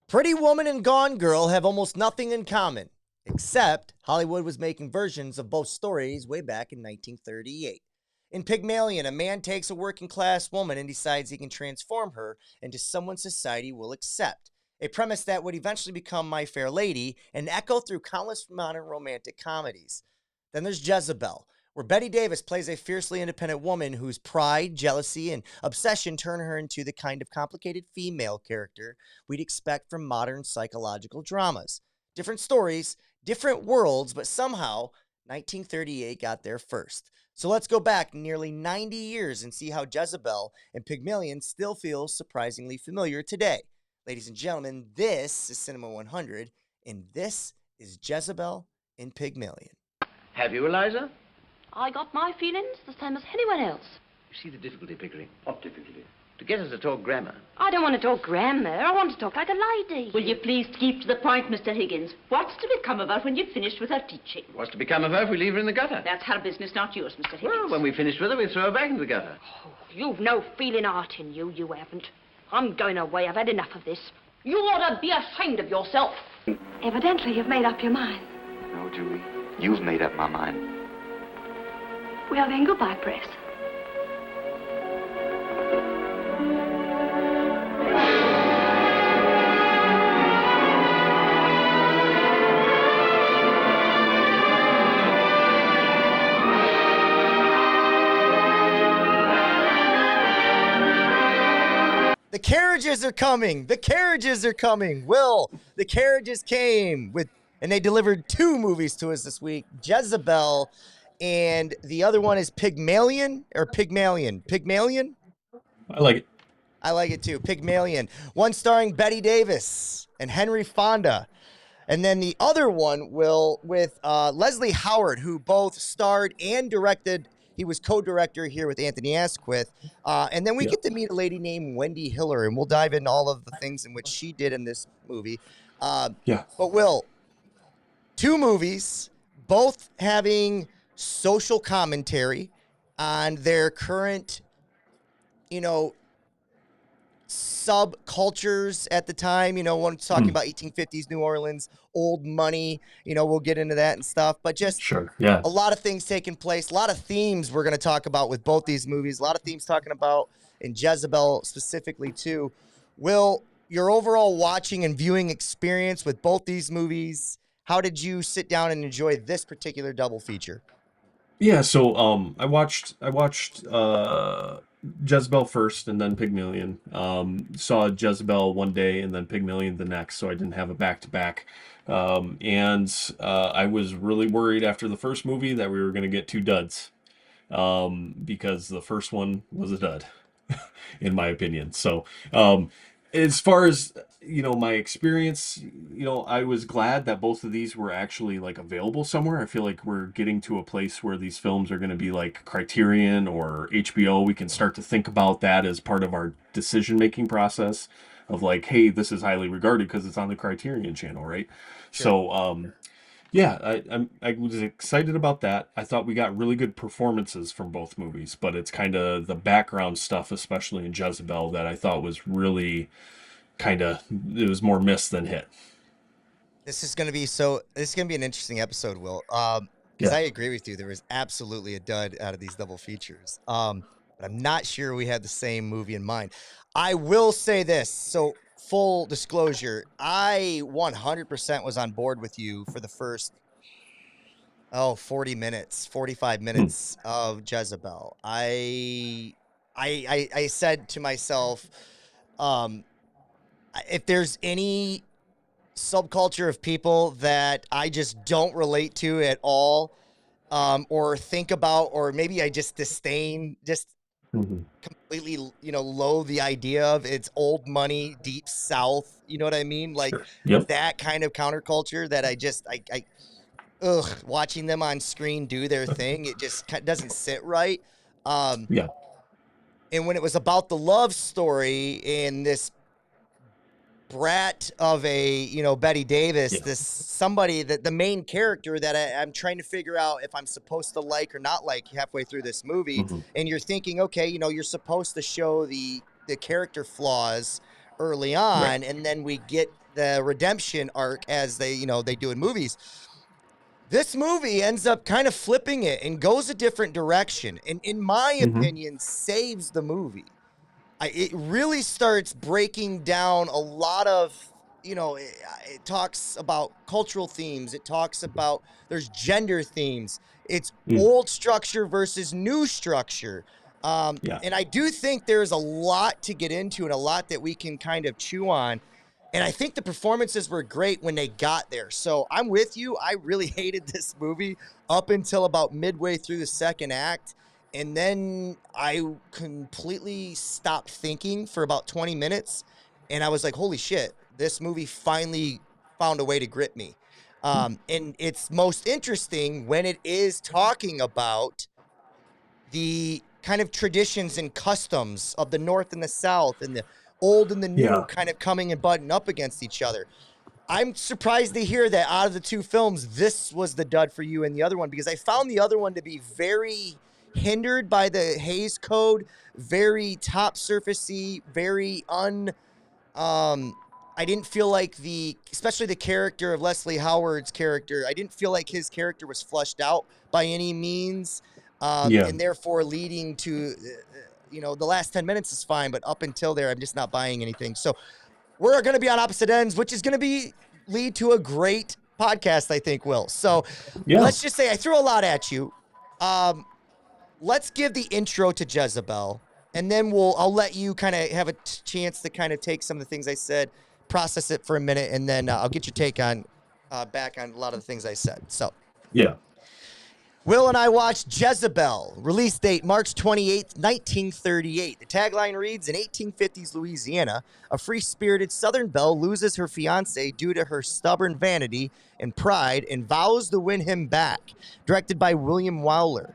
Pretty Woman and Gone Girl have almost nothing in common, except Hollywood was making versions of both stories way back in 1938. In Pygmalion, a man takes a working class woman and decides he can transform her into someone society will accept. A premise that would eventually become My Fair Lady and echo through countless modern romantic comedies. Then there's Jezebel, where Bette Davis plays a fiercely independent woman whose pride, jealousy, and obsession turn her into the kind of complicated female character we'd expect from modern psychological dramas. Different stories, different worlds, but somehow 1938 got there first. So let's go back nearly 90 years and see how Jezebel and Pygmalion still feels surprisingly familiar today. Ladies and gentlemen, this is Cinema 100, and this is Jezebel and Pygmalion. Have you, Eliza? I got my feelings the same as anyone else. You see the difficulty, Pickering? What difficulty? To get us to talk grammar. I don't want to talk grammar. I want to talk like a lady. Will you please keep to the point, Mr. Higgins? What's to become of her when you've finished with her teaching? What's to become of her if we leave her in the gutter? That's her business, not yours, Mr. Higgins. Well, when we've finished with her, we throw her back into the gutter. Oh, you've no feeling art in you, you haven't. I'm going away. I've had enough of this. You ought to be ashamed of yourself. Evidently, you've made up your mind. No, Julie. You've made up my mind. Well, then, goodbye, Press. The carriages are coming. The carriages are coming. Will, the carriages came and they delivered two movies to us this week, Jezebel, and the other one is Pygmalion or Pygmalion. Pygmalion? I like it. I like it too. Pygmalion. One starring Bette Davis and Henry Fonda. And then the other one, Will, with Leslie Howard, who both starred and directed. He was co-director here with Anthony Asquith. And then we get to meet a lady named Wendy Hiller, and we'll dive into all of the things in which she did in this movie. But Will, two movies, both having social commentary on their current, subcultures at the time. One's talking about 1850s New Orleans, old money. We'll get into that and stuff. But just a lot of things taking place, a lot of themes we're going to talk about with both these movies, a lot of themes talking about in Jezebel specifically too. Will, your overall watching and viewing experience with both these movies, how did you sit down and enjoy this particular double feature? Yeah, so I watched Jezebel first and then Pygmalion. Saw Jezebel one day and then Pygmalion the next, so I didn't have a back-to-back. And I was really worried after the first movie that we were going to get two duds, because the first one was a dud, in my opinion. So as far as my experience, I was glad that both of these were actually like available somewhere. I feel like we're getting to a place where these films are going to be like Criterion or HBO. We can start to think about that as part of our decision-making process of like, hey, this is highly regarded because it's on the Criterion channel, right? Sure. So, I was excited about that. I thought we got really good performances from both movies, but it's kind of the background stuff, especially in Jezebel, that I thought was really it was more miss than hit. This is going to be an interesting episode, Will. Because I agree with you. There was absolutely a dud out of these double features. But I'm not sure we had the same movie in mind. I will say this. So full disclosure, I 100% was on board with you for the first 45 minutes of Jezebel. I said to myself, if there's any subculture of people that I just don't relate to at all, or think about, or maybe I just disdain, completely, loathe the idea of, it's old money, deep South. You know what I mean? Like that kind of counterculture that watching them on screen do their thing, it just doesn't sit right. And when it was about the love story and this brat of a Bette Davis, this somebody that the main character that I'm trying to figure out if I'm supposed to like or not like halfway through this movie, and you're thinking, okay, you're supposed to show the character flaws early on, Right. and then we get the redemption arc as they do in movies. This movie ends up kind of flipping it and goes a different direction, and in my Hmm. opinion, saves the movie. It really starts breaking down a lot of, it talks about cultural themes. It talks about, there's gender themes. It's Mm. old structure versus new structure. Yeah. And I do think there's a lot to get into and a lot that we can kind of chew on. And I think the performances were great when they got there. So I'm with you. I really hated this movie up until about midway through the second act. And then I completely stopped thinking for about 20 minutes. And I was like, holy shit, this movie finally found a way to grip me. And it's most interesting when it is talking about the kind of traditions and customs of the North and the South, and the old and the new Yeah. kind of coming and butting up against each other. I'm surprised to hear that out of the two films, this was the dud for you and the other one, because I found the other one to be very hindered by the Hays Code, very top surfacey, very I didn't feel like especially the character of Leslie Howard's character, I didn't feel like his character was fleshed out by any means, Yeah. and therefore leading to, the last 10 minutes is fine, but up until there, I'm just not buying anything. So we're going to be on opposite ends, which is going to lead to a great podcast, I think, Will. So Yeah. let's just say I threw a lot at you. Let's give the intro to Jezebel, and then I'll let you kind of have a chance to kind of take some of the things I said, process it for a minute, and then I'll get your take on back on a lot of the things I said. So Yeah. Will and I watched Jezebel, release date March 28th, 1938. The tagline reads, in 1850s Louisiana, a free-spirited Southern belle loses her fiancé due to her stubborn vanity and pride and vows to win him back. Directed by William Wyler.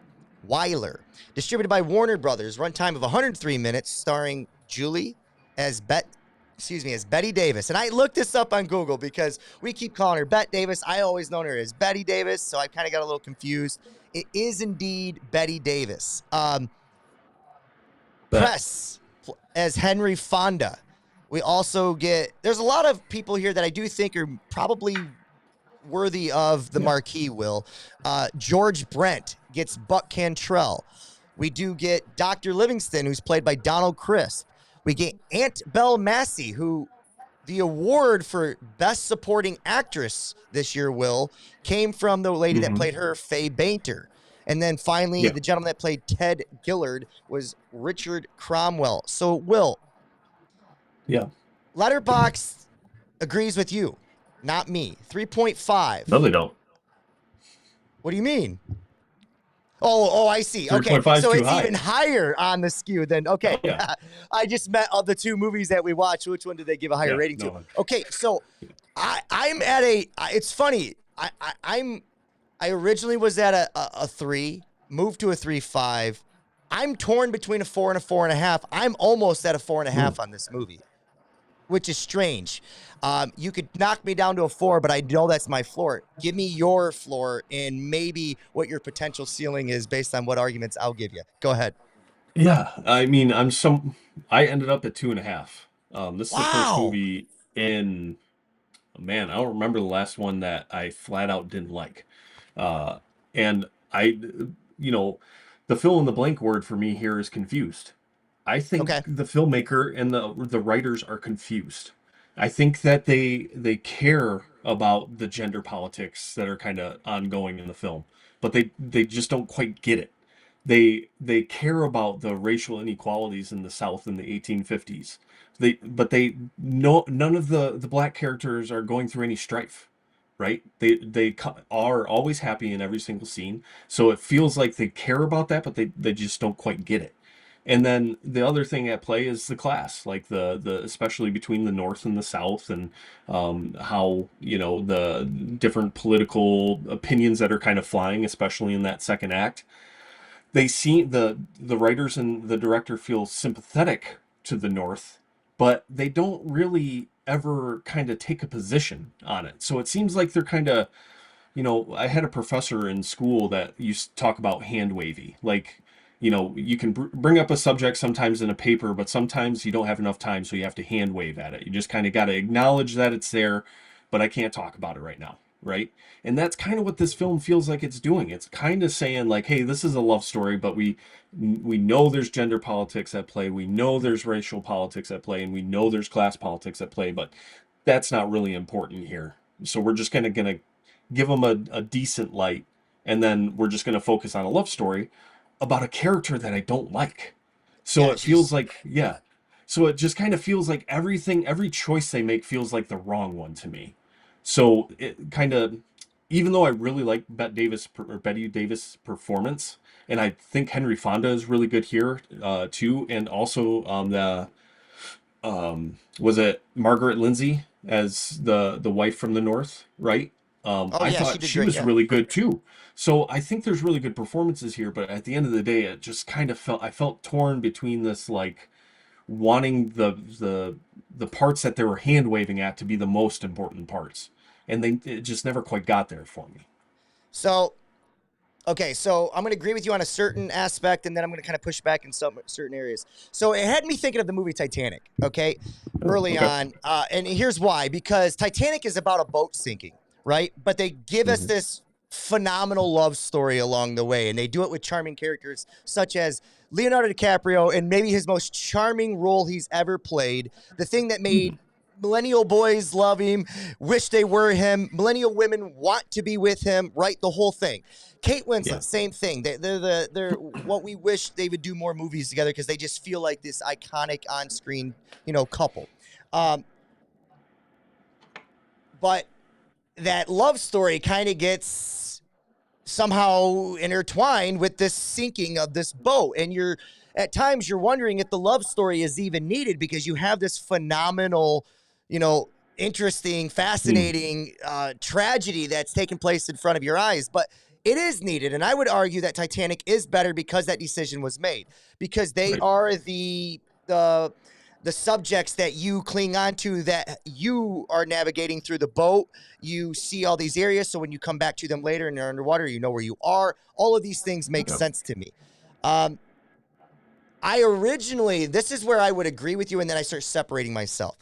Distributed by Warner Brothers. Runtime of 103 minutes, starring Julie as Bette Davis. And I looked this up on Google because we keep calling her Bette Davis. I always known her as Bette Davis, so I kind of got a little confused. It is indeed Bette Davis. Press as Henry Fonda. We also there's a lot of people here that I do think are probably worthy of the marquee, Will. George Brent gets Buck Cantrell. We do get Dr. Livingston, who's played by Donald Crisp. We get Aunt Belle Massey, who the award for Best Supporting Actress this year, Will, came from the lady that played her, Faye Bainter. And then finally, the gentleman that played Ted Gillard was Richard Cromwell. So, Will, Letterboxd agrees with you, not me. 3.5. No, they don't. What do you mean? Oh, I see. Okay, 3.5 so too it's high. even higher on the skew than, okay. Oh, yeah. I just meant of the two movies that we watched, which one did they give a higher rating to? Okay, so I'm at it's funny. I originally was at a 3, moved to a 3.5. I'm torn between a 4 and a 4.5. I'm almost at a 4.5 on this movie, which is strange. You could knock me down to a 4, but I know that's my floor. Give me your floor and maybe what your potential ceiling is based on what arguments I'll give you. Go ahead. Yeah, I mean, I ended up at 2.5. This is the first movie in, man, I don't remember the last one that I flat out didn't like. And the fill in the blank word for me here is confused. I think the filmmaker and the writers are confused. I think that they care about the gender politics that are kind of ongoing in the film, but they just don't quite get it. They care about the racial inequalities in the South in the 1850s. None of the black characters are going through any strife, right? They are always happy in every single scene, so it feels like they care about that, but they just don't quite get it. And then the other thing at play is the class, like the especially between the North and the South, and how the different political opinions that are kind of flying, especially in that second act. They see the writers and the director feel sympathetic to the North, but they don't really ever kind of take a position on it. So it seems like they're kind of, I had a professor in school that used to talk about hand wavy, like you can bring up a subject sometimes in a paper, but sometimes you don't have enough time, so you have to hand wave at it. You just kind of got to acknowledge that it's there, but I can't talk about it right now, right? And that's kind of what this film feels like it's doing. It's kind of saying like, hey, this is a love story, but we know there's gender politics at play, we know there's racial politics at play, and we know there's class politics at play, but that's not really important here. So we're just gonna give them a decent light, and then we're just gonna focus on a love story about a character that I don't like. So Yeah, it feels like, yeah. So it just kind of feels like every choice they make feels like the wrong one to me. So it kind of, even though I really like Betty Davis performance, and I think Henry Fonda is really good here too, and also was it Margaret Lindsay as the wife from the North, right? Oh I yeah, she thought did she great. was Yeah. really good too. So I think there's really good performances here, but at the end of the day, it just kind of I felt torn between this like wanting the parts that they were hand waving at to be the most important parts, and it just never quite got there for me. So okay, so I'm going to agree with you on a certain aspect, and then I'm going to kind of push back in some certain areas. So it had me thinking of the movie Titanic, okay, early Okay. on. And here's why. Because Titanic is about a boat sinking, right? But they give us Mhm. this phenomenal love story along the way, and they do it with charming characters such as Leonardo DiCaprio and maybe his most charming role he's ever played. The thing that made millennial boys love him, wish they were him, millennial women want to be with him, right? The whole thing. Kate Winslet, Yeah. same thing. They're what we wish they would do more movies together because they just feel like this iconic on-screen, couple. Um, but that love story kind of gets somehow intertwined with this sinking of this boat, and at times you're wondering if the love story is even needed because you have this phenomenal, interesting, fascinating tragedy that's taking place in front of your eyes. But it is needed, and I would argue that Titanic is better because that decision was made, because they Right. are the subjects that you cling on to, that you are navigating through the boat. You see all these areas, so when you come back to them later and they're underwater, you know where you are. All of these things make Yep. sense to me. This is where I would agree with you, and then I start separating myself.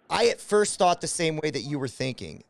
I at first thought the same way that you were thinking,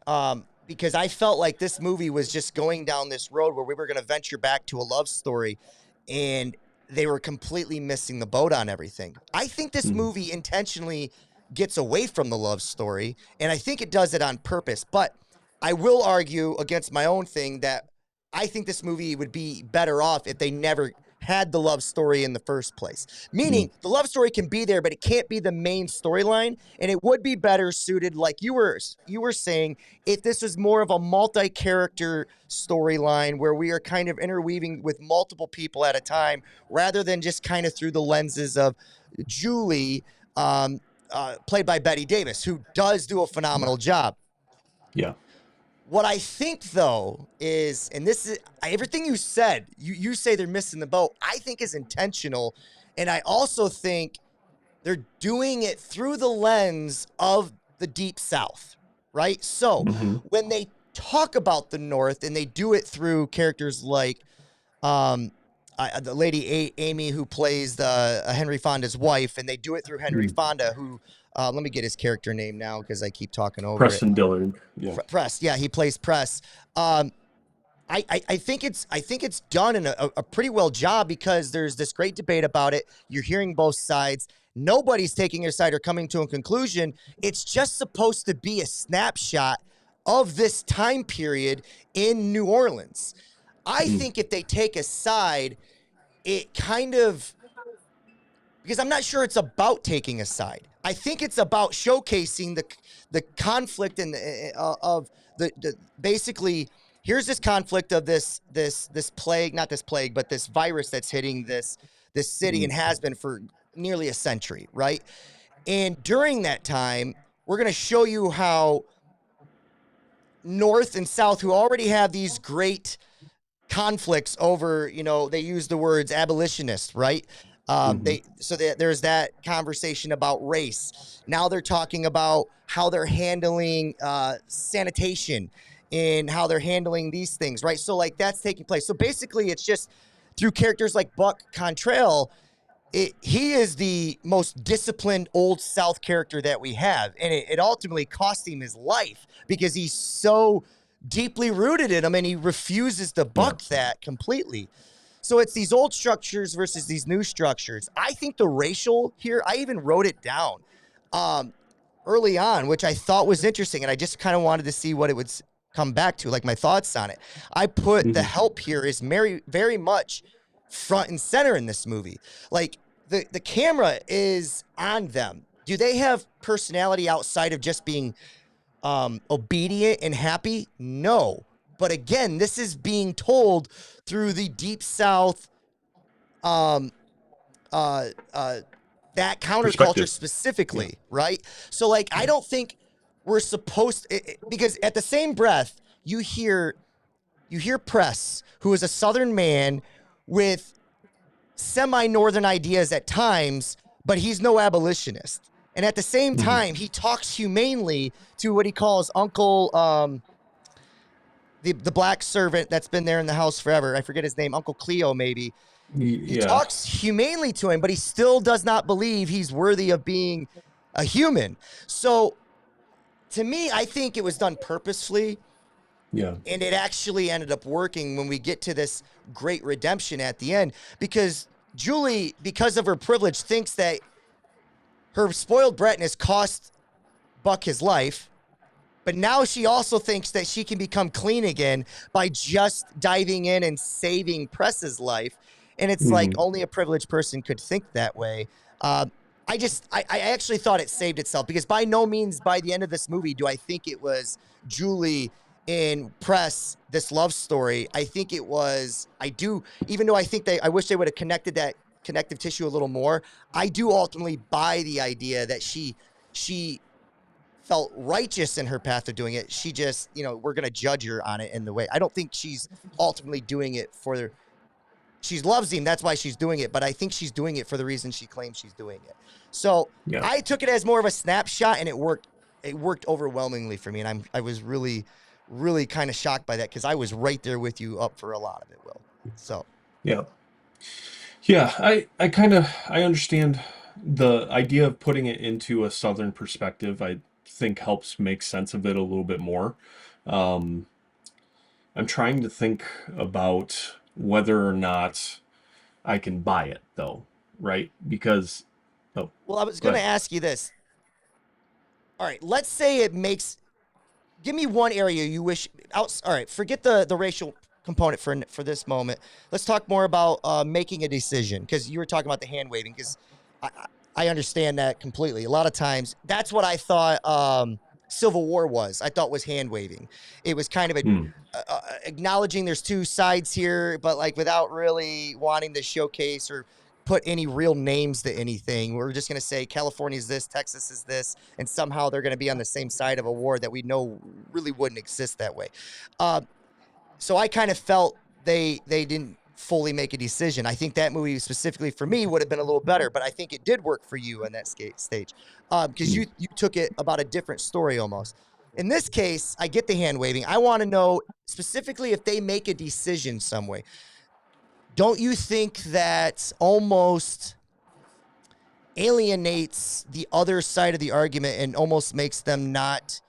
because I felt like this movie was just going down this road where we were going to venture back to a love story, and they were completely missing the boat on everything. I think this Mhm. movie intentionally gets away from the love story, and I think it does it on purpose. But I will argue against my own thing that I think this movie would be better off if they never had the love story in the first place. Meaning, the love story can be there, but it can't be the main storyline, and it would be better suited, like you were saying, if this was more of a multi-character storyline where we are kind of interweaving with multiple people at a time, rather than just kind of through the lenses of Julie, played by Bette Davis, who does do a phenomenal job. Yeah. What I think, though, is, and this is everything you said, you say they're missing the boat, I think is intentional. And I also think they're doing it through the lens of the Deep South, right? So Hmm. when they talk about the North and they do it through characters like the lady Amy, who plays Henry Fonda's wife, and they do it through Henry Fonda, who, let me get his character name now because I keep talking over it. Preston Dillard. Yeah. Press, yeah, he plays Press. I think it's done in a pretty well job, because there's this great debate about it. You're hearing both sides. Nobody's taking a side or coming to a conclusion. It's just supposed to be a snapshot of this time period in New Orleans. I think if they take a side, it kind of, because I'm not sure it's about taking a side. I think it's about showcasing the conflict and of the basically, here's this conflict of this plague, not this plague, but this virus that's hitting this city and has been for nearly a century, right? And during that time, we're going to show you how North and South, who already have these great conflicts over, they use the words abolitionist, right? There's that conversation about race. Now they're talking about how they're handling sanitation and how they're handling these things, right? So like that's taking place. So basically it's just through characters like Buck Contrail, he is the most disciplined Old South character that we have. And it ultimately cost him his life because he's so deeply rooted in him and he refuses to buck that completely. So it's these old structures versus these new structures. I think the racial here, I even wrote it down early on, which I thought was interesting. And I just kind of wanted to see what it would come back to, like my thoughts on it. I put the help here is very, very much front and center in this movie. Like the camera is on them. Do they have personality outside of just being obedient and happy? No. But again, this is being told through the Deep South, that counterculture specifically, right? So like, I don't think we're supposed to, because at the same breath, you hear Press, who is a Southern man with semi-Northern ideas at times, but he's no abolitionist. And at the same time, he talks humanely to what he calls Uncle, the black servant that's been there in the house forever. I forget his name, Uncle Cleo, maybe. He talks humanely to him, but he still does not believe he's worthy of being a human. So to me, I think it was done purposefully. Yeah. And it actually ended up working when we get to this great redemption at the end, because Julie, because of her privilege, thinks that her spoiled bratness cost Buck his life. But now she also thinks that she can become clean again by just diving in and saving Press's life. And it's like only a privileged person could think that way. I actually thought it saved itself, because by no means by the end of this movie do I think it was Julie and Press, this love story. I think it was, even though I think I wish they would have connected that connective tissue a little more. I do ultimately buy the idea that she felt righteous in her path of doing it. She just, we're going to judge her on it in the way. I don't think she's ultimately doing it she loves him. That's why she's doing it. But I think she's doing it for the reason she claims she's doing it. So I took it as more of a snapshot, and it worked. It worked overwhelmingly for me. And I was really, really kind of shocked by that, because I was right there with you up for a lot of it, Will. So. Yeah. Yeah. I understand the idea of putting it into a Southern perspective. I think helps make sense of it a little bit more. I'm trying to think about whether or not I can buy it, though, right? Because, well, I was going to ask you this. All right, let's say it makes. Give me one area you wish. All right, forget the racial component for this moment. Let's talk more about making a decision, because you were talking about the hand waving. Because I understand that completely. A lot of times, that's what I thought Civil War was. I thought was hand waving. It was kind of acknowledging there's two sides here, but like without really wanting to showcase or put any real names to anything. We're just going to say California is this, Texas is this, and somehow they're going to be on the same side of a war that we know really wouldn't exist that way. So I kind of felt they didn't fully make a decision. I think that movie specifically for me would have been a little better, but I think it did work for you in that stage, because you took it about a different story almost. In this case, I get the hand waving. I want to know specifically if they make a decision some way. Don't you think that almost alienates the other side of the argument and almost makes them not?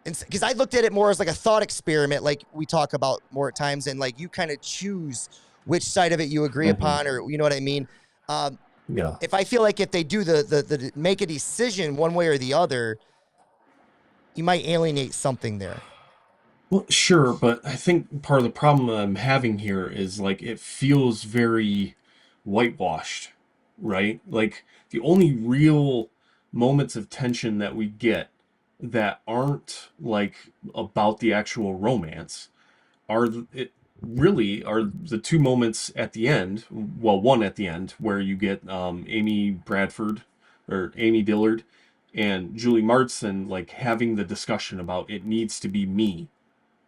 Because I looked at it more as like a thought experiment, like we talk about more at times, and like you kind of choose which side of it you agree upon, or you know what I mean? If I feel like if they do the make a decision one way or the other, you might alienate something there. Well, sure, but I think part of the problem I'm having here is like it feels very whitewashed, right? Like the only real moments of tension that we get that aren't like about the actual romance are the two moments at the end. Well, one at the end where you get Amy Dillard and Julie Marsden like having the discussion about it needs to be me.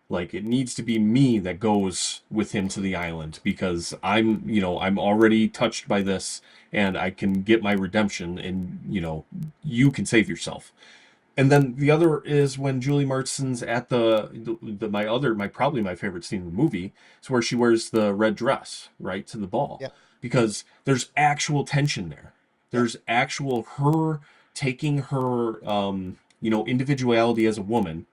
Like, it needs to be me that goes with him to the island, because I'm already touched by this and I can get my redemption, and, you can save yourself. And then the other is when Julie Martin's at probably my favorite scene in the movie is where she wears the red dress, right, to the ball. Yeah. Because there's actual tension there. There's actual her taking her, individuality as a woman,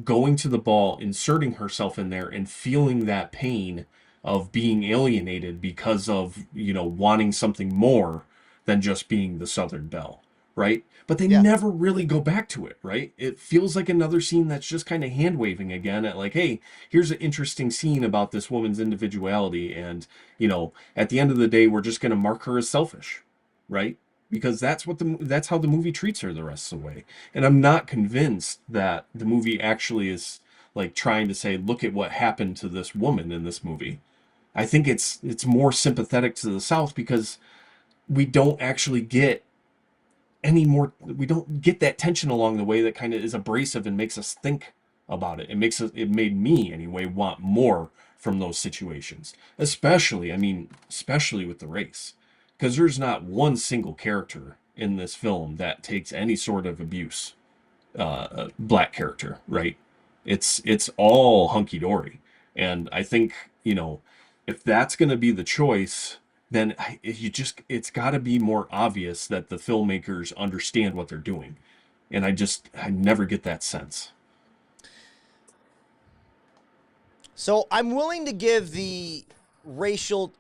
going to the ball, inserting herself in there, and feeling that pain of being alienated because of, wanting something more than just being the Southern Belle, right? But they Yeah. never really go back to it, right? It feels like another scene that's just kind of hand waving again at like, hey, here's an interesting scene about this woman's individuality. And, at the end of the day, we're just going to mark her as selfish, right? Because that's how the movie treats her the rest of the way. And I'm not convinced that the movie actually is like trying to say, look at what happened to this woman in this movie. I think it's more sympathetic to the South because we don't actually get we don't get that tension along the way that kind of is abrasive and makes us think about it. It made me anyway want more from those situations, especially with the race, because there's not one single character in this film that takes any sort of abuse, black character, right? It's all hunky-dory. And I think, if that's going to be the choice, then it's got to be more obvious that the filmmakers understand what they're doing. And I never get that sense. So I'm willing to give the racial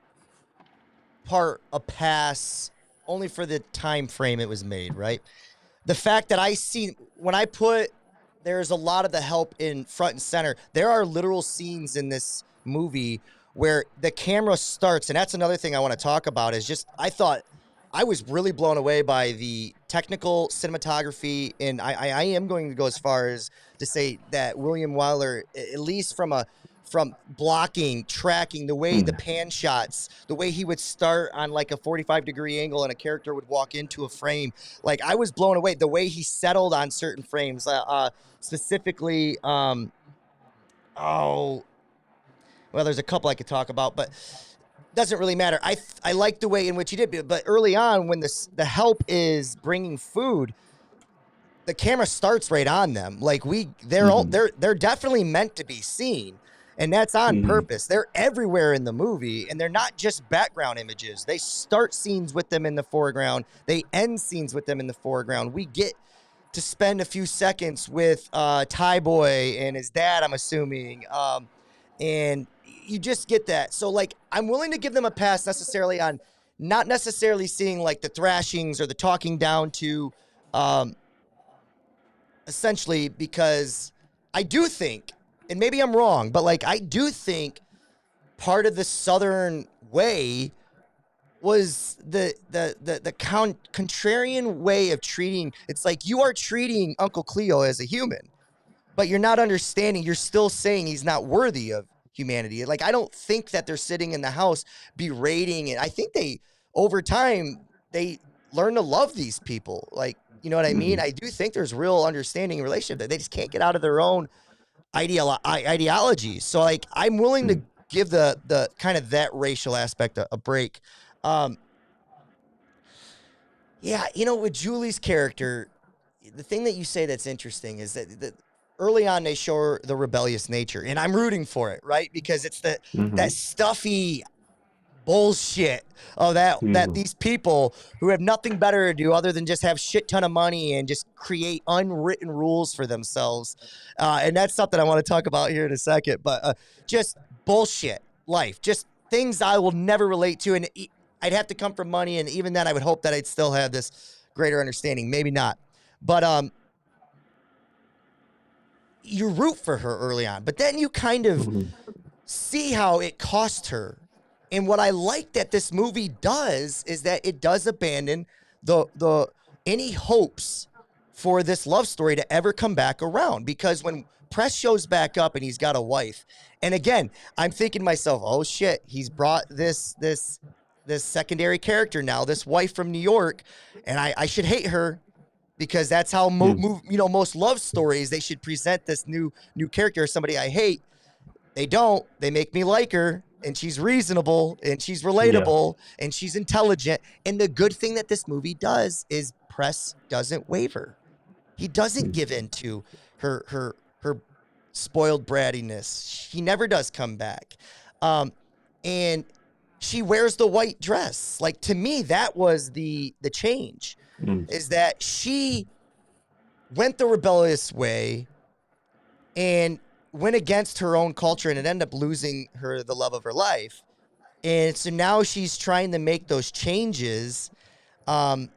part a pass only for the time frame it was made, right? The fact that I see when I put there's a lot of the help in front and center. There are literal scenes in this movie where the camera starts, and that's another thing I want to talk about is just I thought I was really blown away by the technical cinematography, and I am going to go as far as to say that William Wyler, at least from blocking, tracking, the way the pan shots, the way he would start on like a 45-degree angle and a character would walk into a frame. Like I was blown away. The way he settled on certain frames, specifically, well, there's a couple I could talk about, but doesn't really matter. I like the way in which he did, but early on when the help is bringing food, the camera starts right on them. Like they're definitely meant to be seen. And that's on purpose. They're everywhere in the movie, and they're not just background images. They start scenes with them in the foreground. They end scenes with them in the foreground. We get to spend a few seconds with Ty Boy and his dad, I'm assuming. And you just get that. So, like, I'm willing to give them a pass necessarily on not necessarily seeing, like, the thrashings or the talking down to, essentially, because I do think, and maybe I'm wrong, but like I do think part of the Southern way was the contrarian way of treating. It's like you are treating Uncle Cleo as a human, but you're not understanding. You're still saying he's not worthy of humanity. Like I don't think that they're sitting in the house berating it. I think over time they learn to love these people. Like, you know what I mean? I do think there's real understanding and relationship that they just can't get out of their own ideology. So like I'm willing to give the kind of that racial aspect a break. Yeah, with Julie's character, the thing that you say that's interesting is that early on they show her the rebellious nature, and I'm rooting for it, right? Because it's that stuffy bullshit of that these people who have nothing better to do other than just have shit ton of money and just create unwritten rules for themselves, and that's something I want to talk about here in a second. But just bullshit life, just things I will never relate to, and I'd have to come from money, and even then I would hope that I'd still have this greater understanding. Maybe not, but you root for her early on, but then you kind of see how it cost her. And what I like that this movie does is that it does abandon the any hopes for this love story to ever come back around. Because when Press shows back up and he's got a wife, and again, I'm thinking to myself, oh shit, he's brought this secondary character now, this wife from New York, and I should hate her because that's how most love stories, they should present this new character as somebody I hate. They don't. They make me like her. And she's reasonable, and she's relatable, and she's intelligent. And the good thing that this movie does is Press doesn't waver. he doesn't give in to her spoiled brattiness. He never does come back. And she wears the white dress. Like, to me, that was the change, is that she went the rebellious way and went against her own culture, and it ended up losing her the love of her life. And so now she's trying to make those changes, and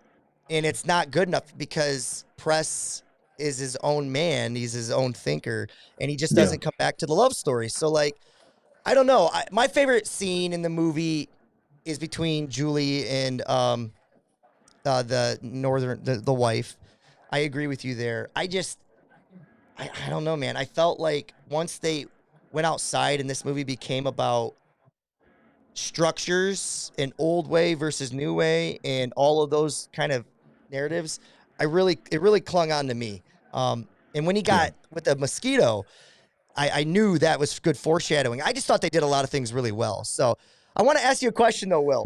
it's not good enough because Press is his own man. He's his own thinker, and he just doesn't come back to the love story. So, like, I don't know. My favorite scene in the movie is between Julie and the wife. I agree with you there. I don't know, man. I felt like once they went outside and this movie became about structures, an old way versus new way, and all of those kind of narratives, it really clung on to me. And when he got with the mosquito, I knew that was good foreshadowing. I just thought they did a lot of things really well. So I want to ask you a question though, Will,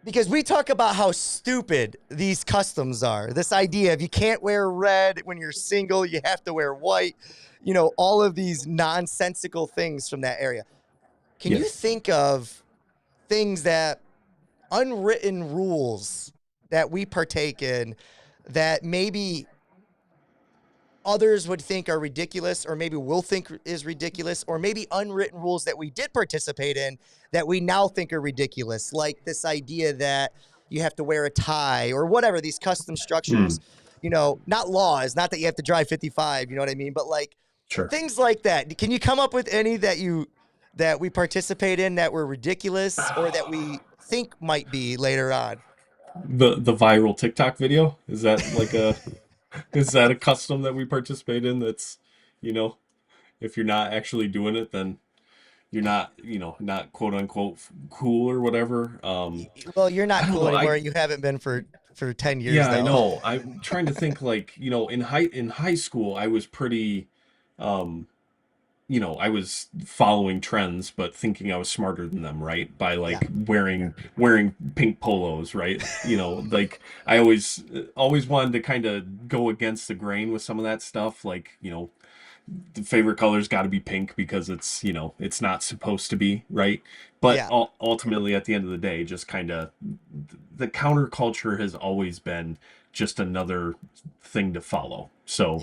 because we talk about how stupid these customs are. This idea of you can't wear red when you're single, you have to wear white, all of these nonsensical things from that area. Can you think of things that unwritten rules that we partake in that maybe others would think are ridiculous, or maybe will think is ridiculous, or maybe unwritten rules that we did participate in that we now think are ridiculous, like this idea that you have to wear a tie or whatever, these custom structures, not laws, not that you have to drive 55, you know what I mean? But like things like that. Can you come up with any that we participate in that were ridiculous or that we think might be later on? The viral TikTok video, is that like is that a custom that we participate in? That's, if you're not actually doing it, then you're not, not quote unquote cool or whatever. Well, you're not cool anymore. You haven't been for 10 years. Yeah, though. I know. I'm trying to think, like, in high school, I was pretty, I was following trends, but thinking I was smarter than them, right? By like wearing pink polos, right? Like I always wanted to kind of go against the grain with some of that stuff. Like, the favorite color's got to be pink because it's, it's not supposed to be, right? But ultimately, at the end of the day, just kind of the counterculture has always been just another thing to follow. So,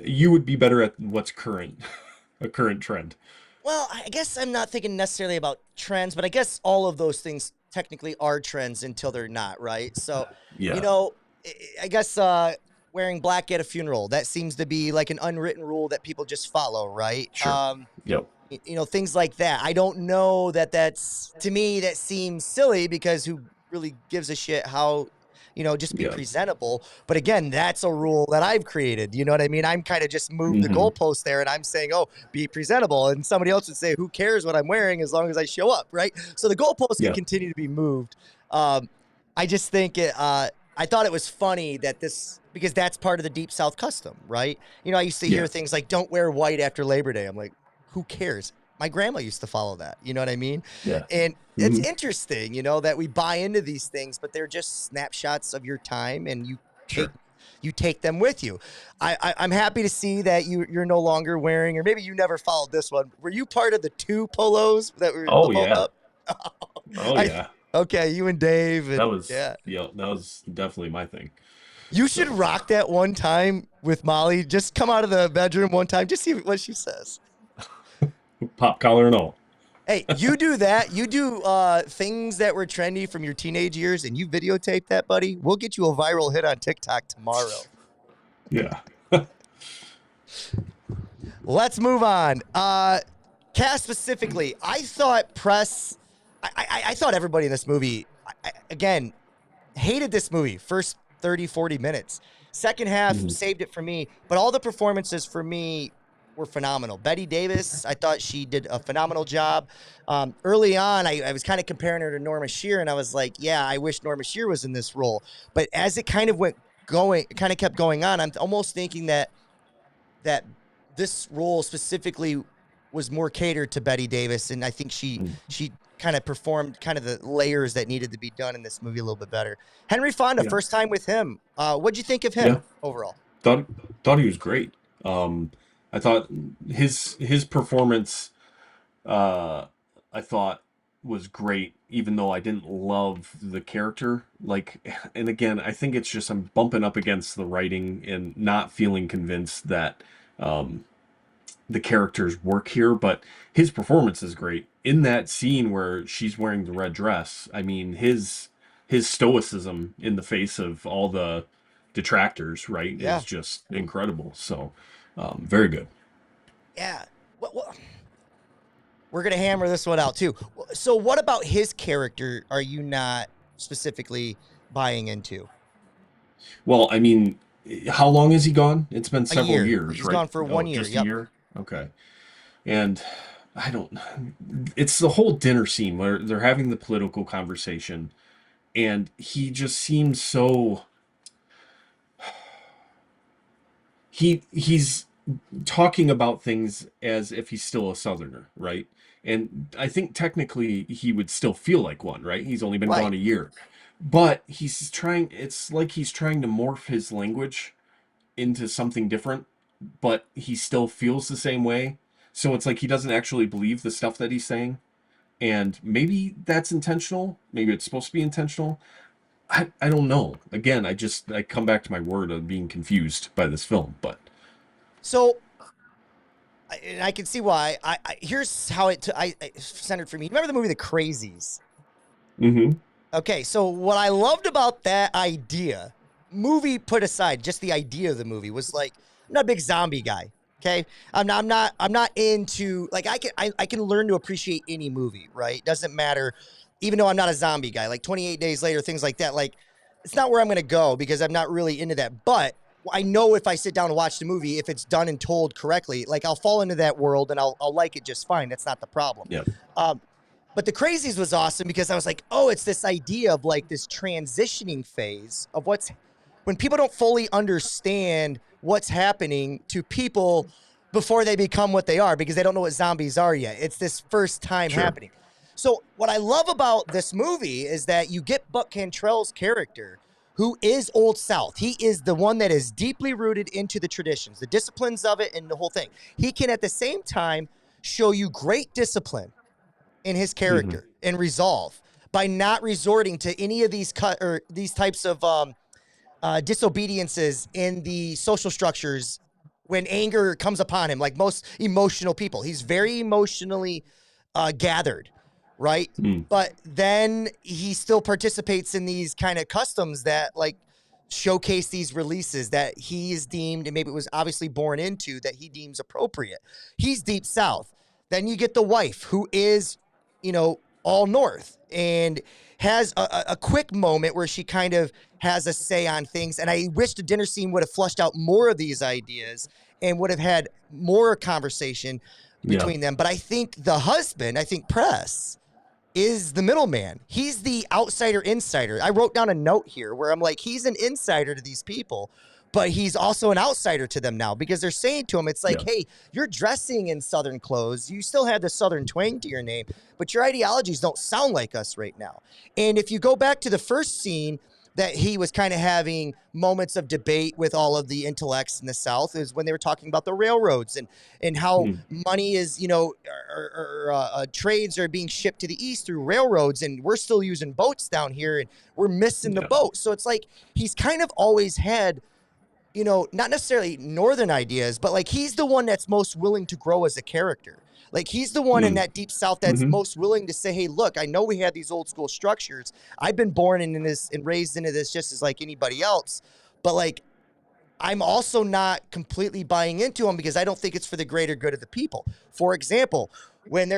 you would be better at what's a current trend. Well, I guess I'm not thinking necessarily about trends, but I guess all of those things technically are trends until they're not, right? So, I guess wearing black at a funeral, that seems to be like an unwritten rule that people just follow, right? Sure. Things like that. I don't know that's, to me, that seems silly because who really gives a shit how, just be presentable. But again, that's a rule that I've created. You know what I mean? I'm kind of just moved the goalpost there, and I'm saying, oh, be presentable. And somebody else would say, who cares what I'm wearing as long as I show up, right? So the goalpost can continue to be moved. I just think I thought it was funny that because that's part of the Deep South custom, right? I used to hear things like, don't wear white after Labor Day. I'm like, who cares? My grandma used to follow that. You know what I mean? Yeah. And it's interesting, that we buy into these things, but they're just snapshots of your time, and you take them with you. I'm happy to see that you're no longer wearing, or maybe you never followed this one. Were you part of the 2 polos that were up? Okay, you and Dave. And, that was definitely my thing. You should rock that one time with Molly. Just come out of the bedroom one time, just see what she says. Pop collar and all. Hey, you do that. You do things that were trendy from your teenage years, and you videotape that, buddy. We'll get you a viral hit on TikTok tomorrow. Yeah. Let's move on. Cast specifically, I thought I thought everybody in this movie, again, hated this movie. First 30, 40 minutes. Second half saved it for me, but all the performances for me were phenomenal. Bette Davis, I thought she did a phenomenal job. Early on, I was kind of comparing her to Norma Shear, and I was like, yeah, I wish Norma Shear was in this role. But as it kind of kept going on, I'm almost thinking that this role specifically was more catered to Bette Davis, and I think she kind of performed kind of the layers that needed to be done in this movie a little bit better. Henry Fonda, Yeah. first time with him. What'd you think of him Yeah. overall? Thought he was great. I thought his performance, I thought was great, even though I didn't love the character. Like, and again, I think it's just I'm bumping up against the writing and not feeling convinced that the characters work here. But his performance is great in that scene where she's wearing the red dress. I mean, his stoicism in the face of all the detractors, right, Yeah. is just incredible. So, very good. Yeah. We're going to hammer this one out too. So what about his character are you not specifically buying into? Well, I mean, how long has he gone? It's been several year. years, He's right? gone for 1 year, Just yep. a year? Okay. And I don't, it's the whole dinner scene where they're having the political conversation, and he just seems so, he's talking about things as if he's still a Southerner, right? And I think technically he would still feel like one, right? He's only been Right. gone a year. But it's like he's trying to morph his language into something different, but he still feels the same way. So it's like he doesn't actually believe the stuff that he's saying. And maybe that's intentional. Maybe it's supposed to be intentional. I don't know. Again, I come back to my word of being confused by this film, but So I can see why. Here's how it centered for me. Remember the movie The Crazies? mm-hmm. Okay, so what I loved about that idea, movie put aside, just the idea of the movie was like, I'm not a big zombie guy. Okay, I'm not into, like, I can learn to appreciate any movie, right? Doesn't matter, even though I'm not a zombie guy. Like 28 Days Later, things like that. Like, it's not where I'm gonna go because I'm not really into that. But I know if I sit down and watch the movie, if it's done and told correctly, like, I'll fall into that world and I'll like it just fine. That's not the problem. Yeah. But The Crazies was awesome because I was like, oh, it's this idea of like this transitioning phase of when people don't fully understand what's happening to people before they become what they are because they don't know what zombies are yet. It's this first time happening. So what I love about this movie is that you get Buck Cantrell's character, who is Old South. He is the one that is deeply rooted into the traditions, the disciplines of it, and the whole thing. He can at the same time show you great discipline in his character and resolve by not resorting to any of these these types of disobediences in the social structures when anger comes upon him, like most emotional people. He's very emotionally gathered, right? But then he still participates in these kind of customs that like showcase these releases that he is deemed, and maybe it was obviously born into, that he deems appropriate. He's deep South. Then you get the wife who is, all North and has a quick moment where she kind of has a say on things. And I wish the dinner scene would have flushed out more of these ideas and would have had more conversation between them. But I think the husband, Press, is the middleman. He's the outsider insider. I wrote down a note here where I'm like, he's an insider to these people, but he's also an outsider to them now because they're saying to him, it's like, hey, you're dressing in Southern clothes. You still have the Southern twang to your name, but your ideologies don't sound like us right now. And if you go back to the first scene that he was kind of having moments of debate with all of the intellects in the South is when they were talking about the railroads and how money is, trades are being shipped to the East through railroads, and we're still using boats down here and we're missing the boat. So it's like he's kind of always had, not necessarily Northern ideas, but like he's the one that's most willing to grow as a character. Like he's the one in that deep South that's most willing to say, hey, look, I know we have these old school structures. I've been born into this and raised into this just as like anybody else. But like, I'm also not completely buying into them because I don't think it's for the greater good of the people. For example, when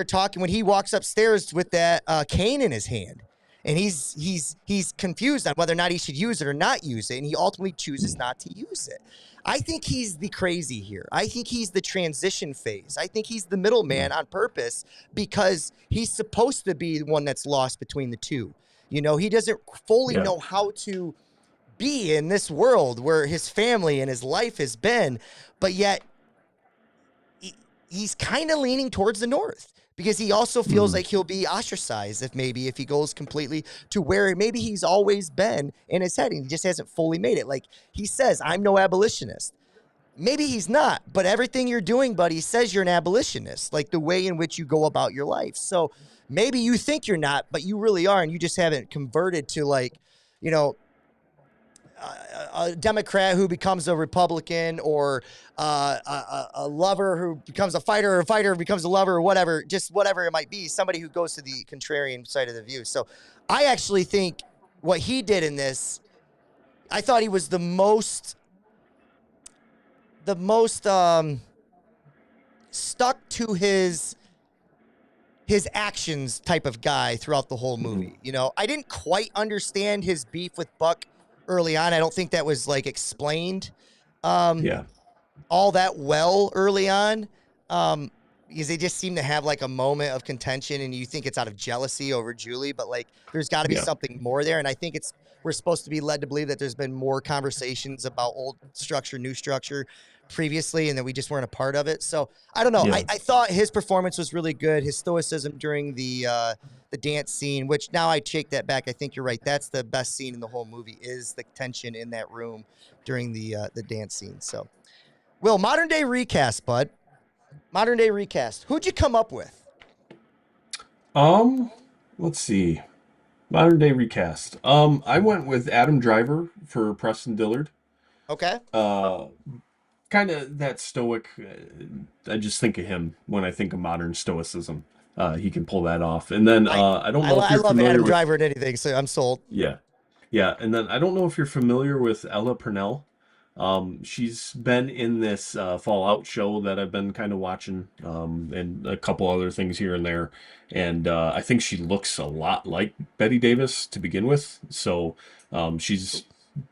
he walks upstairs with that cane in his hand, and he's confused on whether or not he should use it or not use it, and he ultimately chooses not to use it. I think he's the crazy here. I think he's the transition phase. I think he's the middleman on purpose because he's supposed to be the one that's lost between the two. He doesn't fully know how to be in this world where his family and his life has been, but yet he's kind of leaning towards the North. because he also feels like he'll be ostracized if he goes completely to where maybe he's always been in his head and he just hasn't fully made it. Like he says, I'm no abolitionist. Maybe he's not, but everything you're doing, buddy, says you're an abolitionist, like the way in which you go about your life. So maybe you think you're not, but you really are, and you just haven't converted to like, you know, a Democrat who becomes a Republican, or a lover who becomes a fighter, or a fighter who becomes a lover, or whatever, just whatever it might be, somebody who goes to the contrarian side of the view. So I actually think what he did in this, I thought he was the most stuck to his actions type of guy throughout the whole movie. You know, I didn't quite understand his beef with Buck early on. I don't think that was like explained all that well early on, because they just seem to have like a moment of contention, and you think it's out of jealousy over Julie, but like there's got to be something more there. And I think we're supposed to be led to believe that there's been more conversations about old structure, new structure previously, and that we just weren't a part of it. So I don't know. I thought his performance was really good. His stoicism during the dance scene, which now I take that back. I think you're right. That's the best scene in the whole movie, is the tension in that room during the dance scene. So, Will, modern day recast, bud. Modern day recast. Who'd you come up with? Let's see. Modern day recast. I went with Adam Driver for Preston Dillard. Okay. Kind of that stoic. I just think of him when I think of modern stoicism. He can pull that off. And then I don't know if you're I love familiar Adam with Driver and anything, so I'm sold. Yeah. And then I don't know if you're familiar with Ella Purnell. She's been in this Fallout show that I've been kind of watching, and a couple other things here and there. And I think she looks a lot like Bette Davis to begin with. So she's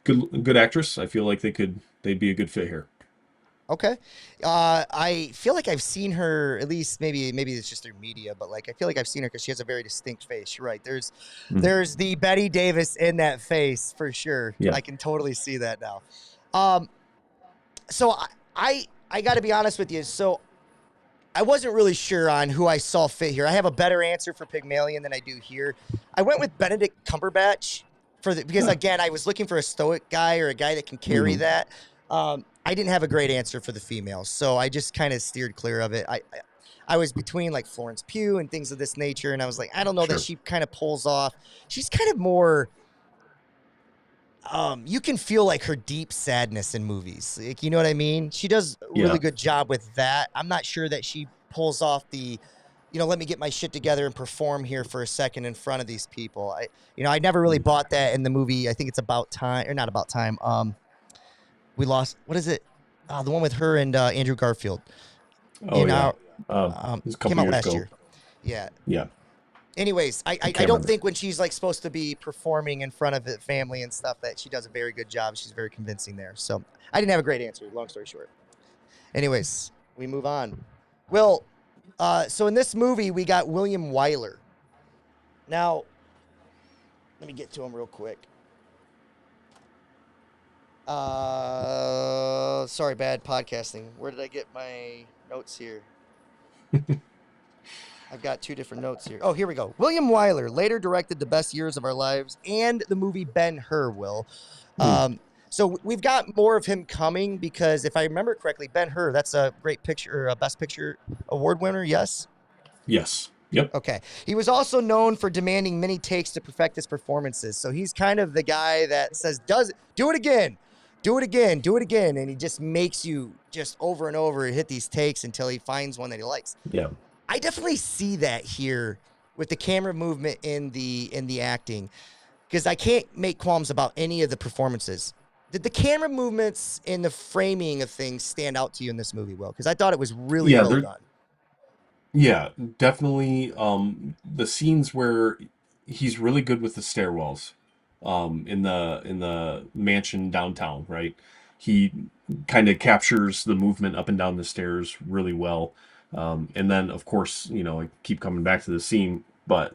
good actress. I feel like they'd be a good fit here. Okay. I feel like I've seen her, at least maybe it's just through media, but like I feel like I've seen her because she has a very distinct face. You're right. There's the Bette Davis in that face for sure. Yeah. I can totally see that now. So I got to be honest with you. So I wasn't really sure on who I saw fit here. I have a better answer for Pygmalion than I do here. I went with Benedict Cumberbatch because again, I was looking for a stoic guy or a guy that can carry that. I didn't have a great answer for the females, so I just kind of steered clear of it. I was between like Florence Pugh and things of this nature, and I was like, I don't know that she kind of pulls off. She's kind of more. You can feel like her deep sadness in movies. Like, you know what I mean? She does a really good job with that. I'm not sure that she pulls off the, let me get my shit together and perform here for a second in front of these people. I never really bought that in the movie. I think it's About Time, or not About Time. We lost, what is it? The one with her and Andrew Garfield. Came out last year. Yeah. Anyways, I don't think when she's like supposed to be performing in front of the family and stuff that she does a very good job. She's very convincing there. So I didn't have a great answer, long story short. Anyways, we move on. Well, so in this movie, we got William Wyler. Now, let me get to him real quick. Sorry, bad podcasting. Where did I get my notes here? I've got two different notes here. Oh, here we go. William Wyler later directed The Best Years of Our Lives and the movie Ben-Hur, Will. So we've got more of him coming because if I remember correctly, Ben-Hur, that's a great picture, or a Best Picture award winner, yes? Yes. Yep. Okay. He was also known for demanding many takes to perfect his performances. So he's kind of the guy that says, do it again. Do it again, do it again. And he just makes you just over and over hit these takes until he finds one that he likes. Yeah. I definitely see that here with the camera movement in the acting, because I can't make qualms about any of the performances. Did the camera movements and the framing of things stand out to you in this movie, Will? Because I thought it was really well done. Yeah, definitely. The scenes where he's really good with the stairwells, in the mansion downtown, right? He kind of captures the movement up and down the stairs really well. And then, of course, I keep coming back to the scene, but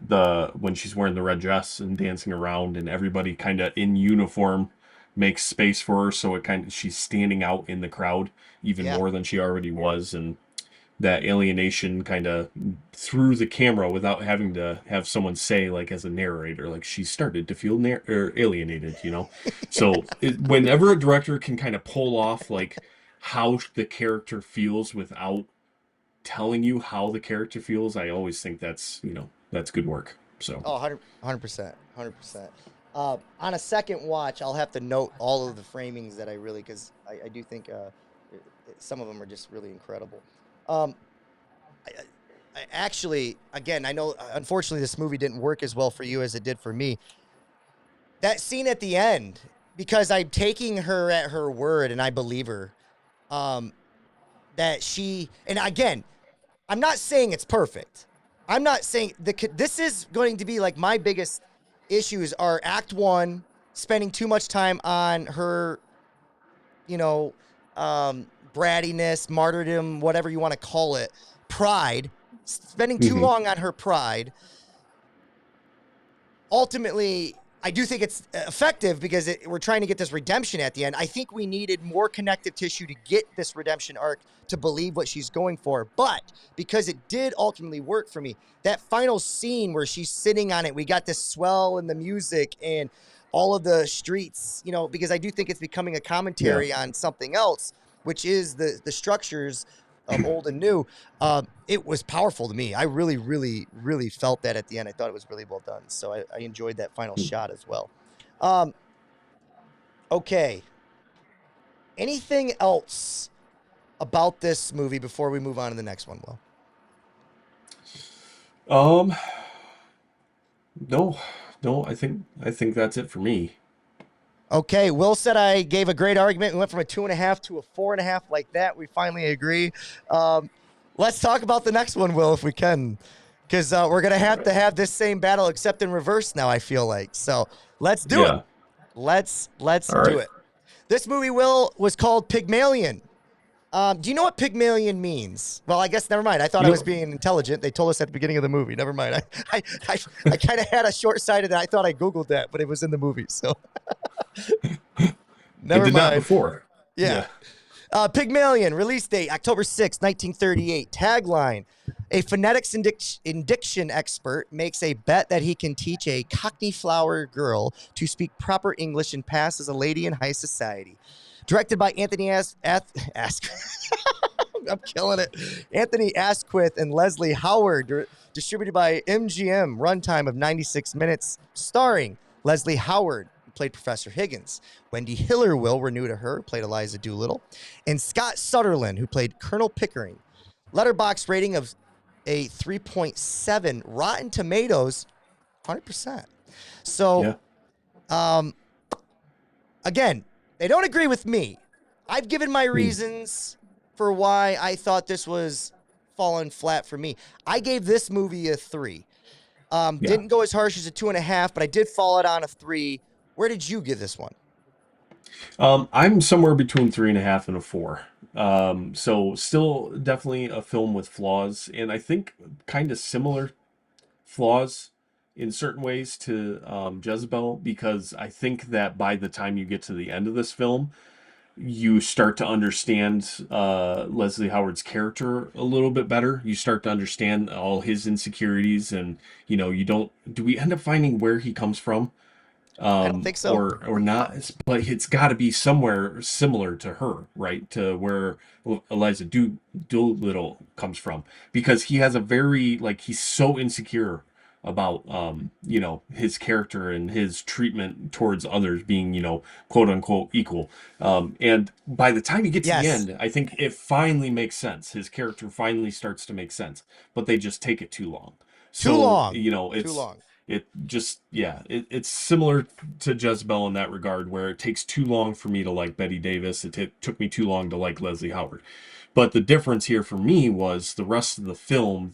when she's wearing the red dress and dancing around, and everybody kind of in uniform makes space for her, so she's standing out in the crowd even more than she already was, and that alienation kind of through the camera without having to have someone say, like, as a narrator, like, she started to feel alienated, you know? So whenever a director can kind of pull off, like, how the character feels without telling you how the character feels, I always think that's, that's good work. So, Oh, 100%. 100%. On a second watch, I'll have to note all of the framings that I really, because I do think some of them are just really incredible. Um, I actually, again, I know, unfortunately, this movie didn't work as well for you as it did for me. That scene at the end, because I'm taking her at her word and I believe her, that she, and again, I'm not saying it's perfect. I'm not saying this is going to be like my biggest issues are Act 1, spending too much time on her, you know, brattiness, martyrdom, whatever you want to call it, pride, spending too long on her pride. Ultimately, I do think it's effective because we're trying to get this redemption at the end. I think we needed more connective tissue to get this redemption arc to believe what she's going for. But because it did ultimately work for me, that final scene where she's sitting on it, we got this swell in the music and all of the streets, you know, because I do think it's becoming a commentary on something else, which is the structures of old and new. It was powerful to me. I really, really, really felt that at the end. I thought it was really well done. So I enjoyed that final shot as well. Okay. Anything else about this movie before we move on to the next one, Will? No, I think that's it for me. Okay, Will said I gave a great argument. We went from a 2.5 to a 4.5 like that. We finally agree. Let's talk about the next one, Will, if we can, because we're going to have this same battle except in reverse now, I feel like. So let's do it. Let's do it. This movie, Will, was called Pygmalion. Do you know what Pygmalion means? Well, I guess never mind. I thought I was being intelligent. They told us at the beginning of the movie. Never mind. I kind of had a short-sighted. I thought I Googled that, but it was in the movie. So never I did mind. not before. Yeah. Pygmalion, release date, October 6, 1938. Tagline, a phonetics and diction expert makes a bet that he can teach a Cockney flower girl to speak proper English and pass as a lady in high society. Directed by Anthony I'm killing it. Anthony Asquith and Leslie Howard. Distributed by MGM. Runtime of 96 minutes. Starring Leslie Howard, who played Professor Higgins. Wendy Hiller, Will, we're new to her, played Eliza Doolittle. And Scott Sutherland, who played Colonel Pickering. Letterboxd rating of a 3.7. Rotten Tomatoes, 100%. So, again, they don't agree with me. I've given my reasons for why I thought this was falling flat for me. I gave this movie a 3. Didn't go as harsh as a 2.5, but I did fall it on a 3. Where did you give this one? I'm somewhere between 3.5 and a 4. So still definitely a film with flaws, and I think kind of similar flaws in certain ways to Jezebel, because I think that by the time you get to the end of this film, you start to understand Leslie Howard's character a little bit better. You start to understand all his insecurities, and do we end up finding where he comes from? I don't think so. Or not, but it's got to be somewhere similar to her, right? To where Eliza Doolittle comes from, because he has a very, he's so insecure about his character and his treatment towards others being quote unquote equal, and by the time you get to the end, I think it finally makes sense. His character finally starts to make sense, but they just take it too long. It's too long. It just, it's similar to Jezebel in that regard, where it takes too long for me to like Bette Davis. It took me too long to like Leslie Howard. But the difference here for me was the rest of the film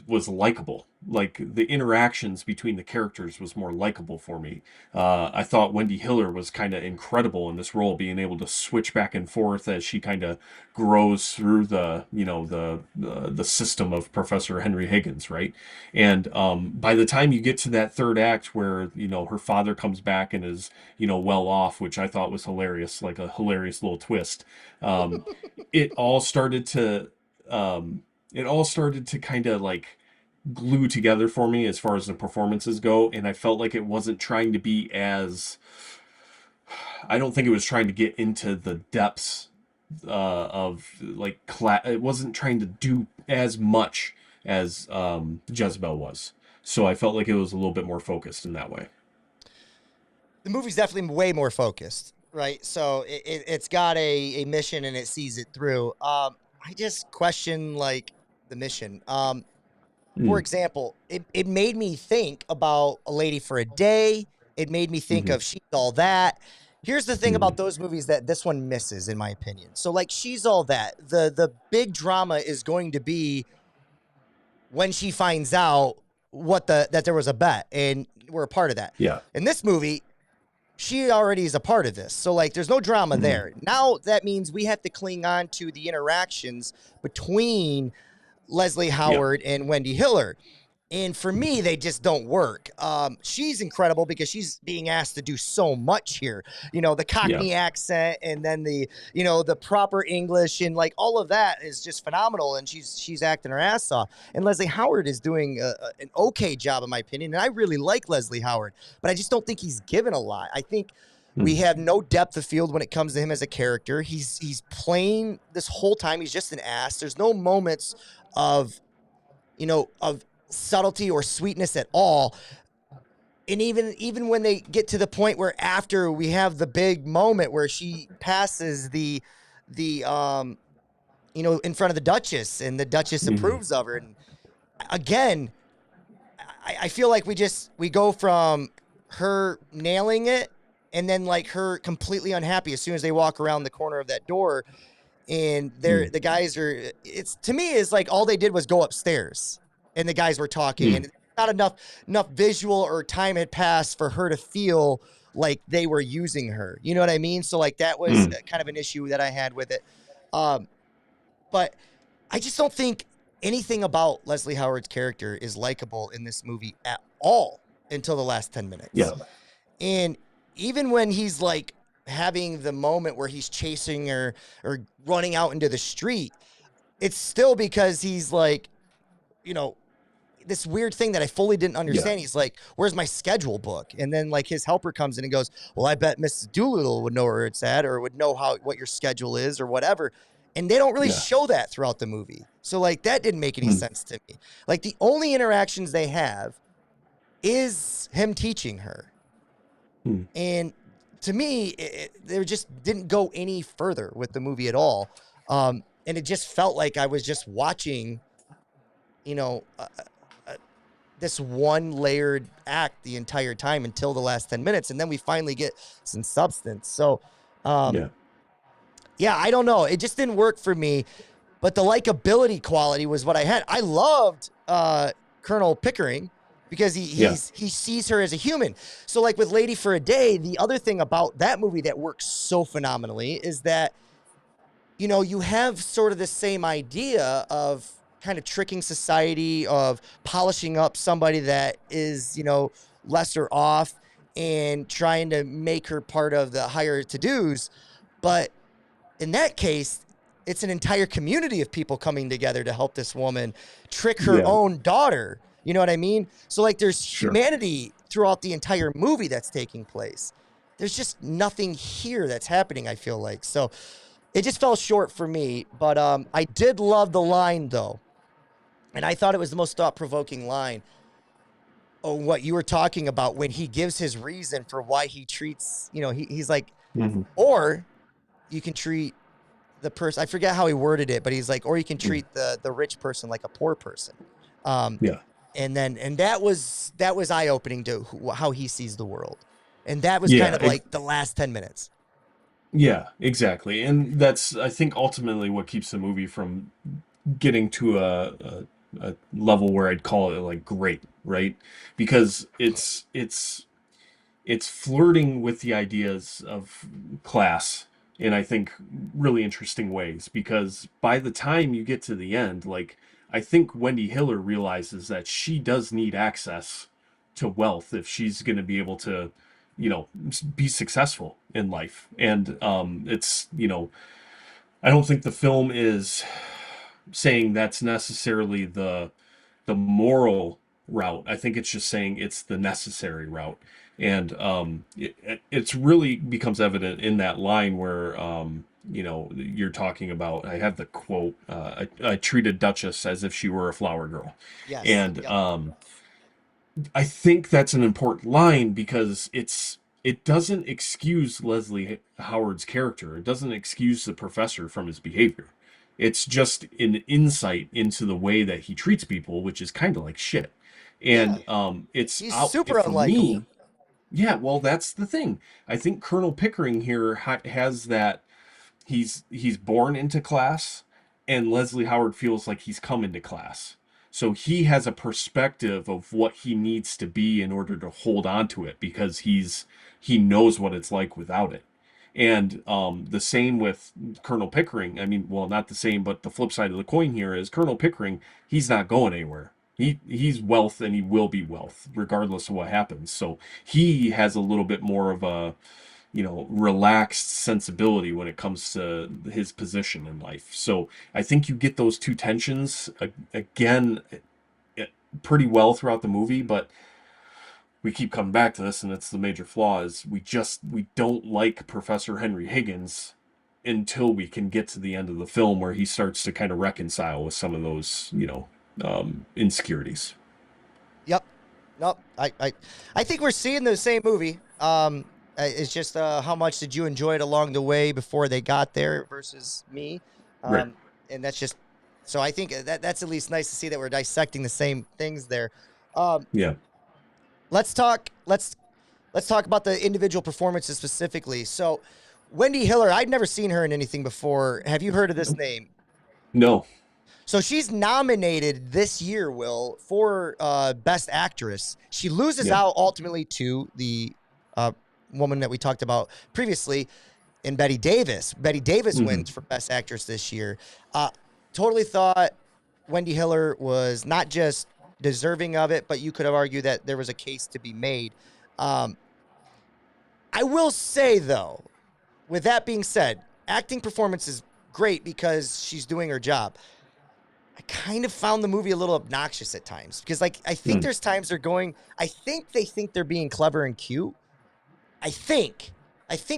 was likable. Like, the interactions between the characters was more likable for me. I thought Wendy Hiller was kind of incredible in this role, being able to switch back and forth as she kind of grows through the system of Professor Henry Higgins, right? And by the time you get to that third act where her father comes back and is well off, which I thought was hilarious, like a hilarious little twist. It all started to it all started to kind of like glue together for me as far as the performances go, and I felt like it wasn't trying to be as, I don't think it was trying to get into the depths of like it wasn't trying to do as much as Jezebel was. So I felt like it was a little bit more focused in that way. The movie's definitely way more focused, right? So it's got a mission and it sees it through. I just question like the mission. For example, it made me think about A Lady for a Day. It made me think of She's All That. Here's the thing about those movies that this one misses, in my opinion. So, like, She's All That. The big drama is going to be when she finds out that there was a bet, and we're a part of that. Yeah. In this movie, she already is a part of this. So, like, there's no drama there. Now that means we have to cling on to the interactions between Leslie Howard and Wendy Hiller. And for me, they just don't work. She's incredible because she's being asked to do so much here. You know, the Cockney accent and then the proper English and like all of that is just phenomenal. And she's acting her ass off. And Leslie Howard is doing an okay job, in my opinion. And I really like Leslie Howard, but I just don't think he's given a lot. I think we have no depth of field when it comes to him as a character. He's playing this whole time. He's just an ass. There's no moments of subtlety or sweetness at all. And even when they get to the point where after we have the big moment where she passes the in front of the Duchess and the Duchess approves of her. And again, I feel like we go from her nailing it and then like her completely unhappy as soon as they walk around the corner of that door. And the guys are, to me, is like all they did was go upstairs and the guys were talking and not enough visual or time had passed for her to feel like they were using her. You know what I mean? So like that was kind of an issue that I had with it. But I just don't think anything about Leslie Howard's character is likable in this movie at all until the last 10 minutes. Yeah. And even when he's like having the moment where he's chasing her or running out into the street, it's still because he's like, this weird thing that I fully didn't understand. Yeah. He's like, where's my schedule book? And then like his helper comes in and goes, well, I bet Mrs. Doolittle would know where it's at or would know what your schedule is or whatever. And they don't really show that throughout the movie. So like that didn't make any sense to me. Like the only interactions they have is him teaching her. And to me, they just didn't go any further with the movie at all. And it just felt like I was just watching, this one layered act the entire time until the last 10 minutes. And then we finally get some substance. So, I don't know. It just didn't work for me. But the likability quality was what I had. I loved Colonel Pickering because he sees her as a human. So like with Lady for a Day, the other thing about that movie that works so phenomenally is that, you have sort of the same idea of kind of tricking society, of polishing up somebody that is, lesser off and trying to make her part of the higher to-dos. But in that case, it's an entire community of people coming together to help this woman trick her own daughter. You know what I mean? So like there's humanity throughout the entire movie that's taking place. There's just nothing here that's happening, I feel like. So it just fell short for me. But I did love the line, though. And I thought it was the most thought-provoking line on what you were talking about when he gives his reason for why he treats, he's like, or you can treat the person, I forget how he worded it, but he's like, or you can treat the rich person like a poor person. And that was eye-opening to how he sees the world. And that was kind of like the last 10 minutes. Yeah, exactly. And that's, I think, ultimately what keeps the movie from getting to a level where I'd call it like great, right? Because it's flirting with the ideas of class in, I think, really interesting ways. Because by the time you get to the end, like, I think Wendy Hiller realizes that she does need access to wealth if she's going to be able to, be successful in life. And it's, I don't think the film is saying that's necessarily the moral route. I think it's just saying it's the necessary route. And it's really becomes evident in that line where, you're talking about, I have the quote, I treat a duchess as if she were a flower girl. Yes. And Yep. I think that's an important line because it doesn't excuse Leslie Howard's character. It doesn't excuse the professor from his behavior. It's just an insight into the way that he treats people, which is kind of like shit. Yeah. And it's He's out super for unlikable. me. Yeah, well, that's the thing. I think Colonel Pickering here has that he's born into class, and Leslie Howard feels like he's come into class. So he has a perspective of what he needs to be in order to hold on to it because he knows what it's like without it. And the same with Colonel Pickering. I mean, well, not the same, but the flip side of the coin here is Colonel Pickering, he's not going anywhere. He's wealth and he will be wealth regardless of what happens. So he has a little bit more of a relaxed sensibility when it comes to his position in life. So I think you get those two tensions again pretty well throughout the movie, but we keep coming back to this, and it's the major flaw is we don't like Professor Henry Higgins until we can get to the end of the film where he starts to kind of reconcile with some of those, insecurities. Yep. Nope. I think we're seeing the same movie. It's just how much did you enjoy it along the way before they got there versus me, Right. and that's just so I think that's at least nice to see that we're dissecting the same things there. Um, Yeah. let's talk. Let's talk about the individual performances specifically. So, Wendy Hiller, I'd never seen her in anything before. Have you heard of this name? No. So she's nominated this year, Will, for Best Actress. She loses Yeah. out ultimately to the woman that we talked about previously in Bette Davis. Bette Davis wins for Best Actress this year. Totally thought Wendy Hiller was not just deserving of it, but you could have argued that there was a case to be made. I will say, though, with that being said, acting performance is great because she's doing her job. I kind of found the movie a little obnoxious at times because, like, I think there's times I think they think they're being clever and cute. I think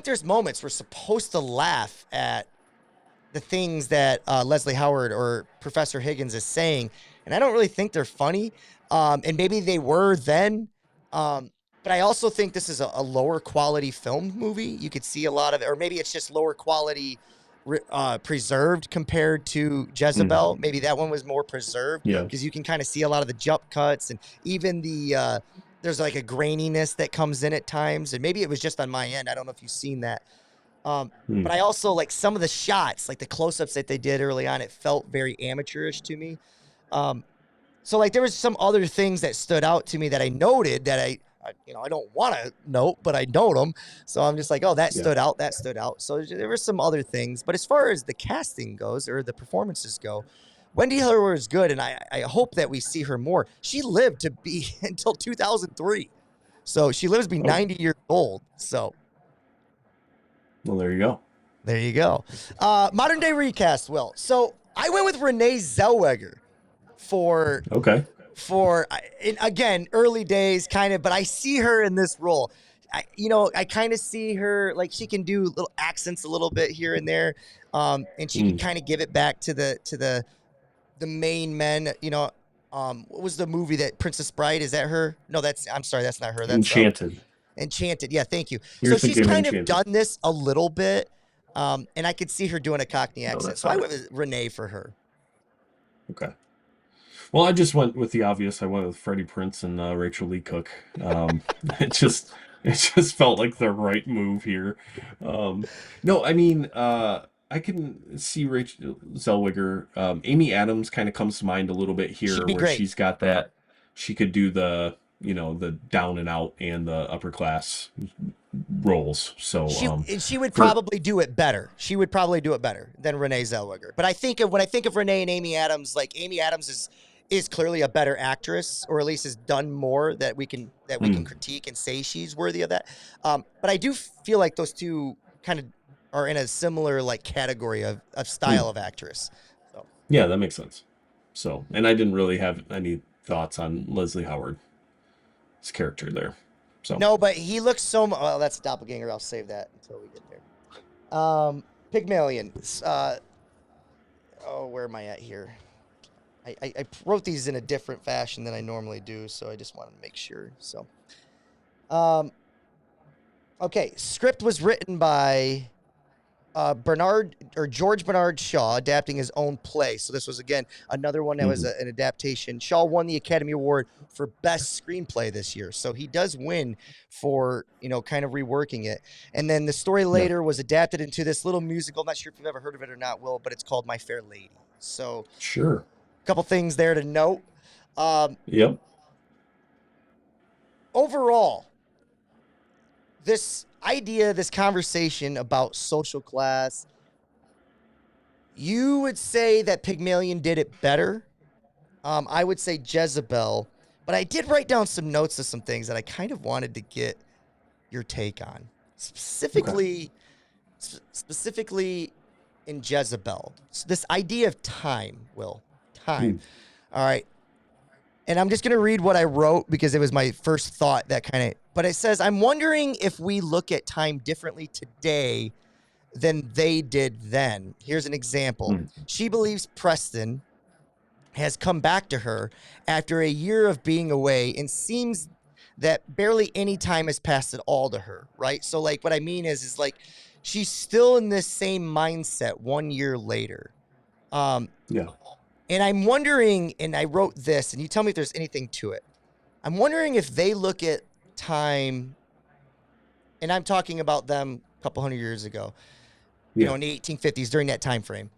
there's moments we're supposed to laugh at the things that Leslie Howard or Professor Higgins is saying, and I don't really think they're funny. And maybe they were then. But I also think this is a lower quality film movie. You could see a lot of it, or maybe it's just lower quality preserved compared to Jezebel. Maybe that one was more preserved Yeah. because you can kind of see a lot of the jump cuts and even the there's like a graininess that comes in at times. And maybe it was just on my end. I don't know if you've seen that. But I also like some of the shots, like the close-ups that they did early on, it felt very amateurish to me. So like there was some other things that stood out to me that I noted that I don't want to note, but I note them. So I'm just like, oh, that stood out. That stood out. So there were some other things. But as far as the casting goes or the performances go, Wendy Hiller was good. And I hope that we see her more. She lived to be until 2003. So she lives to be 90 years old. So. Well, there you go. There you go. Modern day recast, Will. So I went with Renee Zellweger for again, early days kind of, but I see her in this role. I kind of see her like she can do little accents a little bit here and there. And she can kind of give it back to the main men, what was the movie that Princess Bride? Is that her? No, I'm sorry. That's not her. That's Enchanted. Enchanted. Yeah. Thank you. You're so she's thinking of kind of Enchanted. done this a little bit. And I could see her doing a Cockney accent. So I went with Renee for her. Okay. Well, I just went with the obvious. I went with Freddie Prinze and Rachel Lee Cook. It just felt like the right move here. No, I mean, I can see Rachel Zellweger. Amy Adams kind of comes to mind a little bit here, She'd be where great. she's got that. She could do the the down and out and the upper class roles. So she would probably do it better. She would probably do it better than Renee Zellweger. But when I think of Renee and Amy Adams, like Amy Adams is clearly a better actress, or at least has done more that we can critique and say she's worthy of that. But I do feel like those two kind of are in a similar like category of style of actress. So. Yeah, that makes sense. So, and I didn't really have any thoughts on Leslie Howard's character there. So, No, but he looks so. Well, that's a doppelganger. I'll save that until we get there. Pygmalion. Where am I at here? I wrote these in a different fashion than I normally do, so I just wanted to make sure. So, okay. Script was written by George Bernard Shaw, adapting his own play. So this was again another one that was an adaptation. Shaw won the Academy Award for Best Screenplay this year, so he does win for kind of reworking it. And then the story later was adapted into this little musical. I'm not sure if you've ever heard of it or not, Will, but it's called My Fair Lady. So sure. A couple things there to note. Yep. Overall, this idea, this conversation about social class, you would say that Pygmalion did it better. I would say Jezebel, but I did write down some notes of some things that I kind of wanted to get your take on. Specifically in Jezebel. So this idea of time, Will. Time. All right. And I'm just going to read what I wrote because it was my first thought but it says, I'm wondering if we look at time differently today than they did then. Here's an example. She believes Preston has come back to her after a year of being away and seems that barely any time has passed at all to her, right? So like what I mean is like she's still in this same mindset 1 year later. Yeah. And I'm wondering, and I wrote this, and you tell me if there's anything to it. I'm wondering if they look at time, and I'm talking about them a couple hundred years ago, in the 1850s, during that time frame,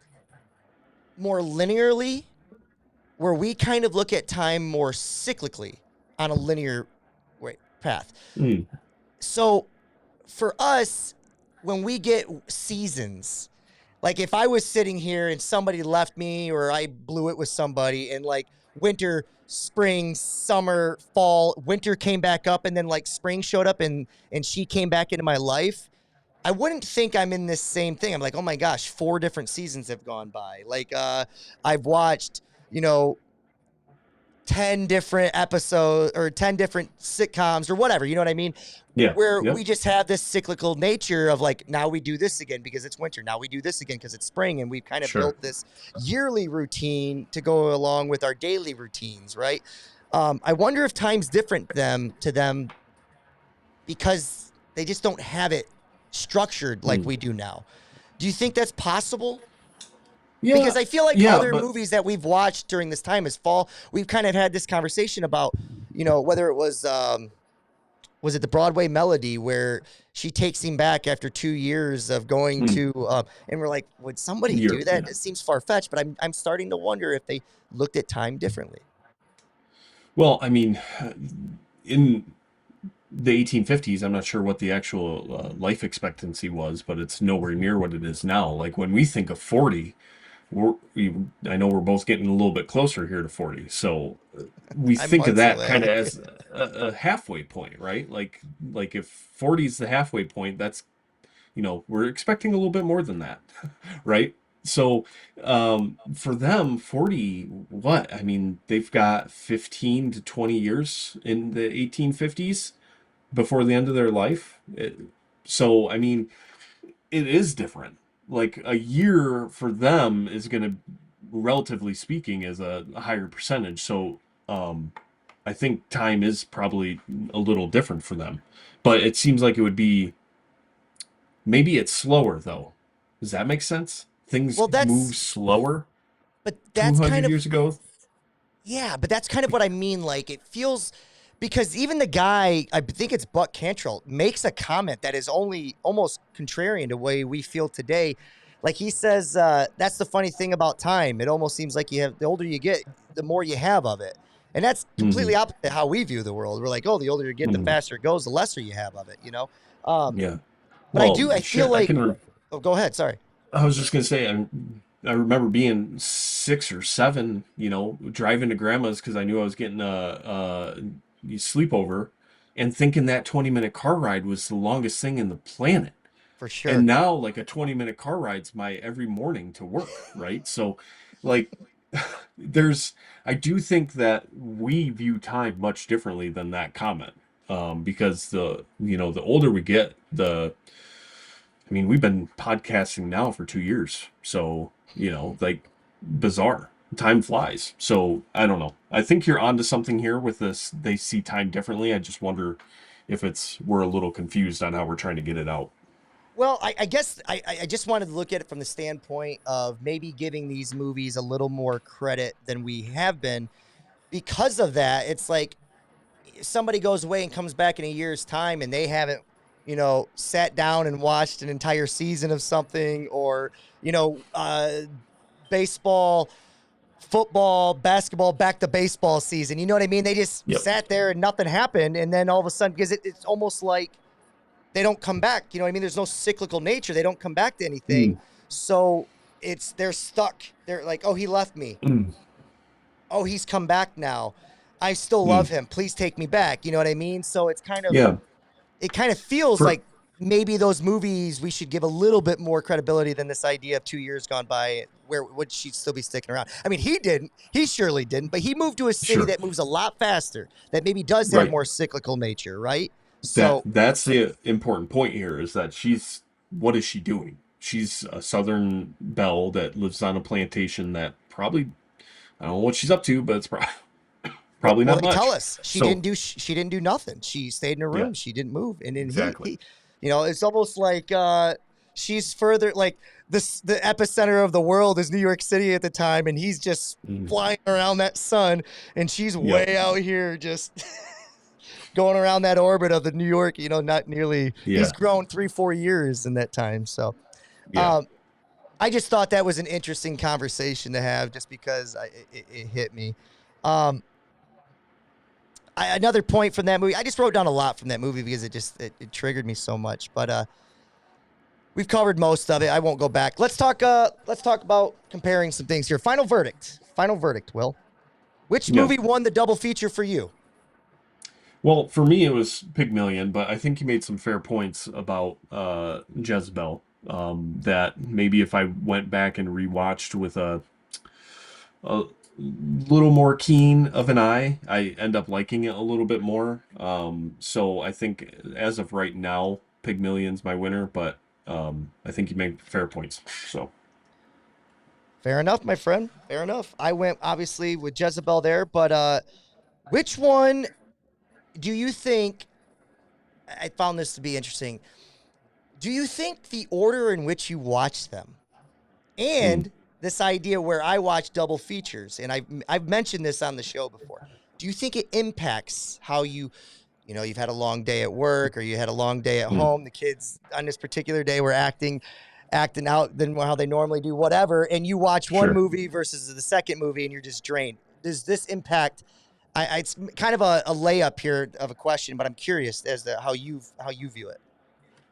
more linearly, where we kind of look at time more cyclically on a linear path. So for us, when we get seasons, like if I was sitting here and somebody left me or I blew it with somebody and like winter, spring, summer, fall, winter came back up and then like spring showed up and she came back into my life, I wouldn't think I'm in this same thing. I'm like, oh my gosh, 4 different seasons have gone by. Like I've watched, 10 different episodes or 10 different sitcoms or whatever, you know what I mean? Yeah. Where we just have this cyclical nature of like, now we do this again because it's winter. Now we do this again because it's spring. And we've kind of built this yearly routine to go along with our daily routines, right? I wonder if time's different to them because they just don't have it structured like we do now. Do you think that's possible? Yeah, because I feel like other movies that we've watched during this time is fall. We've kind of had this conversation about, whether it was it the Broadway Melody where she takes him back after 2 years of going to, and we're like, would somebody do that? It seems far-fetched, but I'm starting to wonder if they looked at time differently. Well, I mean, in the 1850s, I'm not sure what the actual life expectancy was, but it's nowhere near what it is now. Like when we think of 40, I know we're both getting a little bit closer here to 40, so we think of that kind of as a halfway point, right? Like if 40 is the halfway point, that's we're expecting a little bit more than that, right? So for them, 40, what? I mean, they've got 15 to 20 years in the 1850s before the end of their life. So I mean, it is different. Like a year for them is going to, relatively speaking, is a higher percentage. So I think time is probably a little different for them. But it seems like it would be, maybe it's slower though. Does that make sense? Things move slower. But that's 200 kind of years ago. Yeah, but that's kind of what I mean. Like it feels, because even the guy, I think it's Buck Cantrell, makes a comment that is only almost contrarian to the way we feel today. Like he says, that's the funny thing about time. It almost seems like the older you get, the more you have of it. And that's completely opposite how we view the world. We're like, oh, the older you get, the faster it goes, the lesser you have of it, Yeah. But I feel like, go ahead. Sorry. I was just going to say, I remember being 6 or 7, driving to grandma's because I knew I was getting a sleepover and thinking that 20-minute car ride was the longest thing in the planet. For sure. And now like a 20-minute car ride's my every morning to work, right? So like I do think that we view time much differently than that comment. Because the older we get, I mean, we've been podcasting now for 2 years. So, like bizarre. Time flies. So I don't know. I think you're onto something here with this. They see time differently. I just wonder if we're a little confused on how we're trying to get it out. Well, I guess I just wanted to look at it from the standpoint of maybe giving these movies a little more credit than we have been. Because of that, it's like somebody goes away and comes back in a year's time and they haven't, sat down and watched an entire season of something, or, baseball, football, basketball, back to baseball season. You know what I mean? They just sat there and nothing happened. And then all of a sudden, because it's almost like they don't come back. You know what I mean? There's no cyclical nature. They don't come back to anything. So they're stuck. They're like, oh, he left me. Oh, he's come back now. I still love him. Please take me back. You know what I mean? So it's kind of, it kind of feels like maybe those movies, we should give a little bit more credibility than this idea of 2 years gone by where would she still be sticking around? I mean, he surely didn't, but he moved to a city that moves a lot faster, that maybe does have more cyclical nature, right? So that's the important point here, is that what is she doing? She's a Southern belle that lives on a plantation that probably, I don't know what she's up to, but it's probably not much. Tell us she didn't do nothing. She stayed in her room. She didn't move. And then he, it's almost like she's further, like the epicenter of the world is New York City at the time, and he's just flying around that sun, and she's way out here just going around that orbit of the New York, not nearly. He's grown 3-4 years in that time. So I just thought that was an interesting conversation to have, just because it hit me. Another point from that movie, I just wrote down a lot from that movie because it triggered me so much. But we've covered most of it. I won't go back. Let's talk about comparing some things here. Final verdict, Will. Which movie won the double feature for you? Well, for me, it was Pygmalion, but I think you made some fair points about Jezebel. That maybe if I went back and rewatched with a little more keen of an eye, I end up liking it a little bit more. So I think as of right now, Pygmalion's my winner, but I think you make fair points. So fair enough, my friend. Fair enough. I went obviously with Jezebel there, but which one do you think? I found this to be interesting. Do you think the order in which you watch them, and this idea where I watch double features, and I've mentioned this on the show before, do you think it impacts how you've had a long day at work, or you had a long day at home, the kids on this particular day were acting out than how they normally do, whatever, and you watch one movie versus the second movie and you're just drained? Does this impact? It's kind of a layup here of a question, but I'm curious as to how you view it.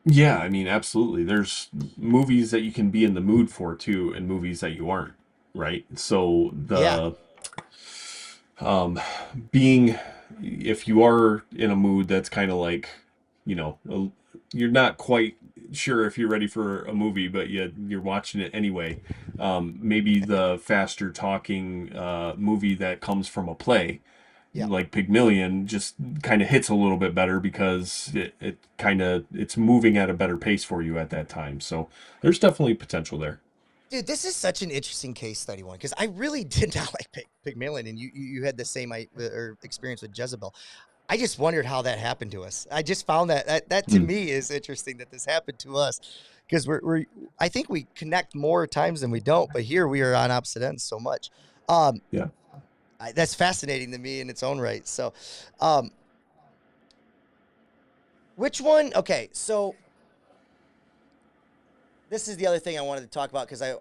Yeah, I mean, absolutely. There's movies that you can be in the mood for too, and movies that you aren't, right? So being, if you are in a mood that's kind of like, you're not quite sure if you're ready for a movie, but you're watching it anyway. Maybe the faster talking movie that comes from a play, like Pygmalion, just kind of hits a little bit better because it's moving at a better pace for you at that time. So there's definitely potential there. Dude, this is such an interesting case study one, because I really did not like Pygmalion, and you had the same experience with Jezebel. I just wondered how that happened to us. I just found that to me is interesting that this happened to us, because I think we connect more times than we don't, but here we are on opposite ends so much. That's fascinating to me in its own right. So, which one? Okay, so this is the other thing I wanted to talk about, because I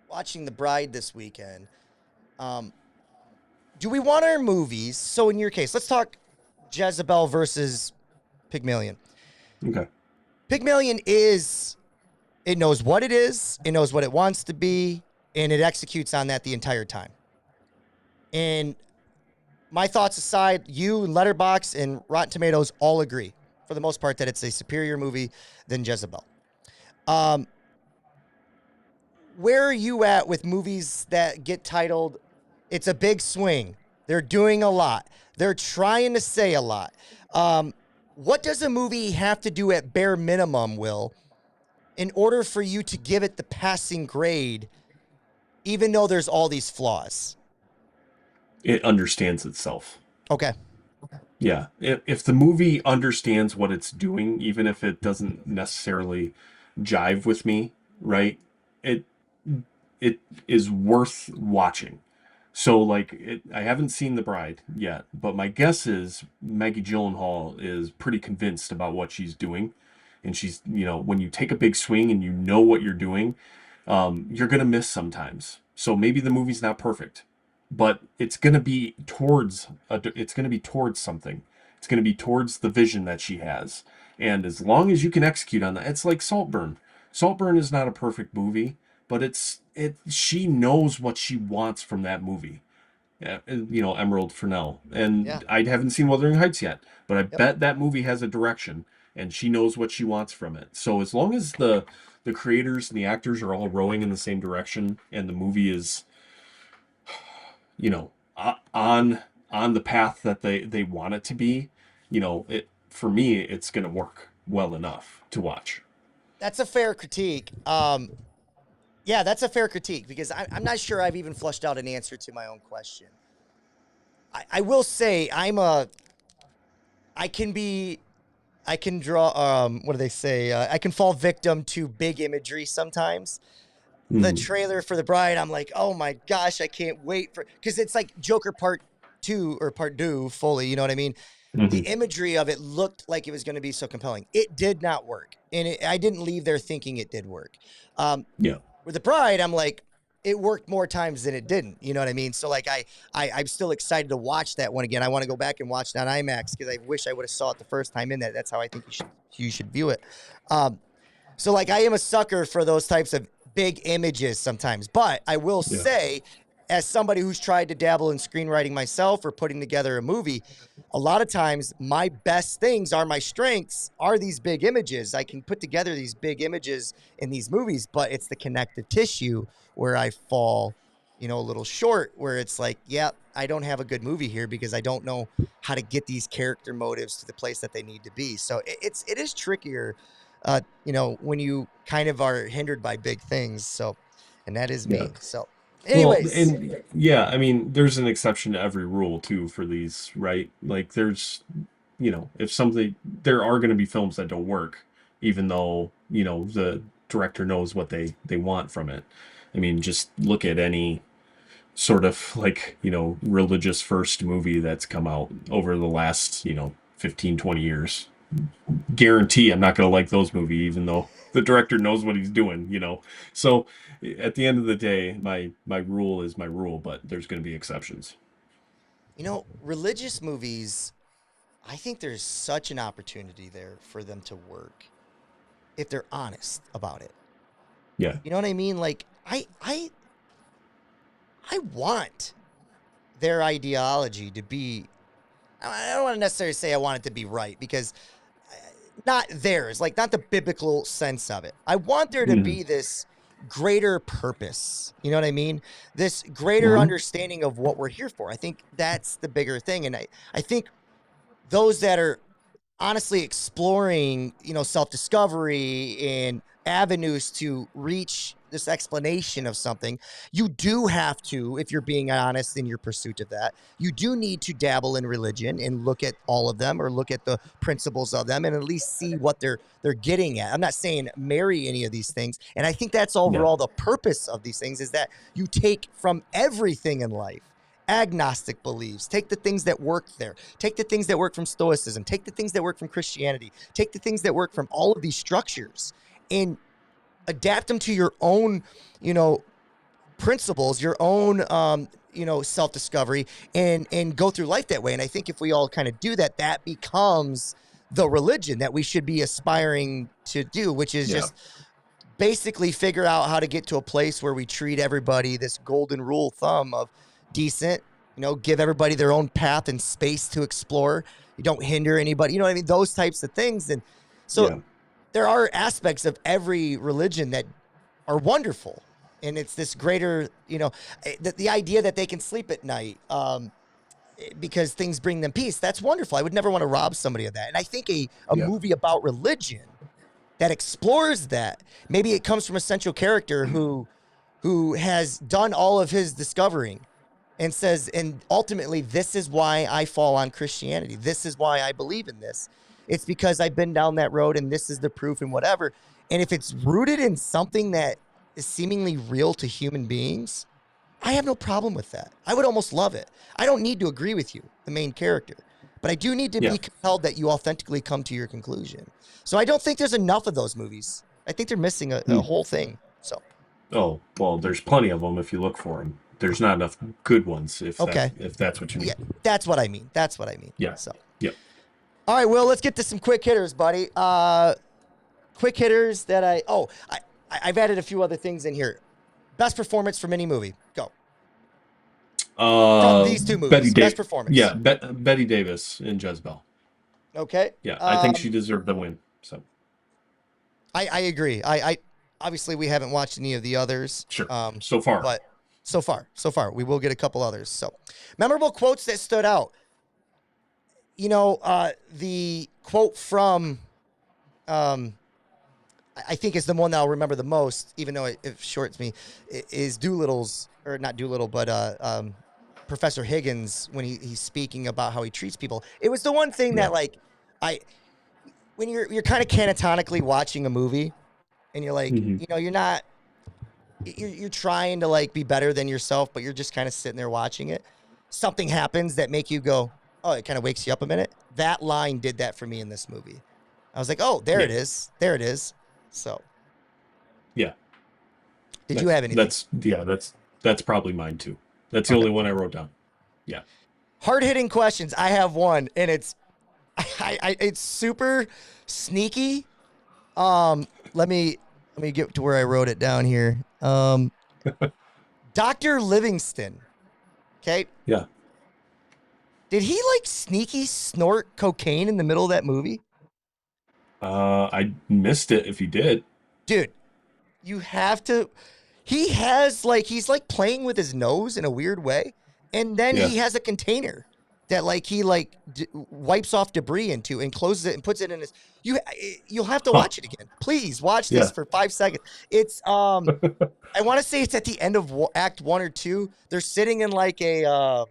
watching The Bride this weekend. Do we want our movies? So in your case, let's talk Jezebel versus Pygmalion. Okay. Pygmalion it knows what it is, it knows what it wants to be, and it executes on that the entire time. And my thoughts aside, you, Letterboxd, and Rotten Tomatoes all agree. for the most part, that it's a superior movie than Jezebel. Where are you at with movies that get titled, it's a big swing, they're doing a lot, they're trying to say a lot? What does a movie have to do at bare minimum, Will, in order for you to give it the passing grade, even though there's all these flaws? It understands itself. Okay. Yeah. If the movie understands what it's doing, even if it doesn't necessarily jive with me, right? It is worth watching. So, like, I haven't seen The Bride yet, but my guess is Maggie Gyllenhaal is pretty convinced about what she's doing. And she's, when you take a big swing and you know what you're doing, you're going to miss sometimes. So maybe the movie's not perfect, but it's going to be towards something. It's going to be towards the vision that she has. And as long as you can execute on that, it's like Saltburn. Saltburn is not a perfect movie, but she knows what she wants from that movie. Emerald Fennell. And Yeah. I haven't seen Wuthering Heights yet, but I bet that movie has a direction and she knows what she wants from it. So as long as the creators and the actors are all rowing in the same direction and the movie is, on the path that they want it to be, for me, it's going to work well enough to watch. That's a fair critique. Yeah, that's a fair critique because I'm not sure I've even flushed out an answer to my own question. I will say I can draw, what do they say? I can fall victim to big imagery sometimes. The trailer for The Bride, I'm like, oh my gosh, I can't wait because it's like Joker Part 2 or Part 2 fully, you know what I mean? The imagery of it looked like it was going to be so compelling. It did not work. And I didn't leave there thinking it did work. With The Bride, I'm like, it worked more times than it didn't. You know what I mean? So like, I'm still excited to watch that one again. I want to go back and watch it on IMAX because I wish I would have saw it the first time in that. That's how I think you should view it. So like, I am a sucker for those types of big images sometimes, but I will say, as somebody who's tried to dabble in screenwriting myself or putting together a movie, a lot of times my best things are my strengths are these big images. I can put together these big images in these movies, but it's the connective tissue where I fall, a little short, where it's like, I don't have a good movie here because I don't know how to get these character motives to the place that they need to be. So it is trickier, when you kind of are hindered by big things. So, and that is me. So anyways. Well, and yeah, I mean, there's an exception to every rule too for these, right? Like there's, there are going to be films that don't work, even though, the director knows what they want from it. I mean, just look at any sort of like, religious first movie that's come out over the last, 15, 20 years. Guarantee I'm not going to like those movies, even though the director knows what he's doing, So at the end of the day, my rule is my rule, but there's going to be exceptions. Religious movies, I think there's such an opportunity there for them to work if they're honest about it. Yeah. You know what I mean? Like I want their ideology to be, I don't want to necessarily say I want it to be right because not theirs, like not the biblical sense of it. I want there to be this greater purpose. You know what I mean? This greater understanding of what we're here for. I think that's the bigger thing. And I think those that are honestly exploring, self-discovery and avenues to reach this explanation of something, you do have to, if you're being honest in your pursuit of that, you do need to dabble in religion and look at all of them or look at the principles of them and at least see what they're getting at. I'm not saying marry any of these things. And I think that's overall the purpose of these things is that you take from everything in life. Agnostic beliefs, take the things that work there, take the things that work from Stoicism, take the things that work from Christianity, take the things that work from all of these structures and adapt them to your own, principles, your own, self-discovery and go through life that way. And I think if we all kind of do that, that becomes the religion that we should be aspiring to do, which is just basically figure out how to get to a place where we treat everybody this golden rule thumb of decent, give everybody their own path and space to explore. You don't hinder anybody. You know what I mean? Those types of things. And so there are aspects of every religion that are wonderful. And it's this greater, the idea that they can sleep at night because things bring them peace. That's wonderful. I would never want to rob somebody of that. And I think a movie about religion that explores that, maybe it comes from a central character who has done all of his discovering and says, and ultimately, this is why I fall on Christianity. This is why I believe in this. It's because I've been down that road and this is the proof and whatever. And if it's rooted in something that is seemingly real to human beings, I have no problem with that. I would almost love it. I don't need to agree with you, the main character, but I do need to be compelled that you authentically come to your conclusion. So I don't think there's enough of those movies. I think they're missing a whole thing. So. Oh, well, there's plenty of them if you look for them. There's not enough good ones if that's what you mean. Yeah, that's what I mean. Yeah. So. Yep. All right, Will, let's get to some quick hitters, buddy. Quick hitters that I've added a few other things in here. Best performance from any movie. Go. From these two movies. Best performance. Yeah, Bette Davis in Jezebel. Okay. Yeah, I think she deserved the win. So. I agree. I obviously we haven't watched any of the others. Sure. So far. But so far. We will get a couple others. So, memorable quotes that stood out. The quote from, I think is the one that I'll remember the most, even though it shorts me, is Doolittle's, or not Doolittle, but Professor Higgins when he's speaking about how he treats people. It was the one thing that when you're kind of canatonically watching a movie, and you're like, you're trying to be better than yourself, but you're just kind of sitting there watching it. Something happens that make you go, oh, it kind of wakes you up a minute. That line did that for me in this movie. I was like, oh, there it is. There it is. So. Yeah. Did you have anything? That's probably mine too. That's the only one I wrote down. Yeah. Hard-hitting questions. I have one, and it's it's super sneaky. Let me get to where I wrote it down here. Dr. Livingston. Okay. Yeah. Did he sneaky snort cocaine in the middle of that movie? I missed it if he did. Dude, you have to. He has he's playing with his nose in a weird way, and then he has a container that he wipes off debris into and closes it and puts it in his. You'll have to watch it again. Please watch this for 5 seconds. It's I want to say it's at the end of Act 1 or 2. They're sitting in a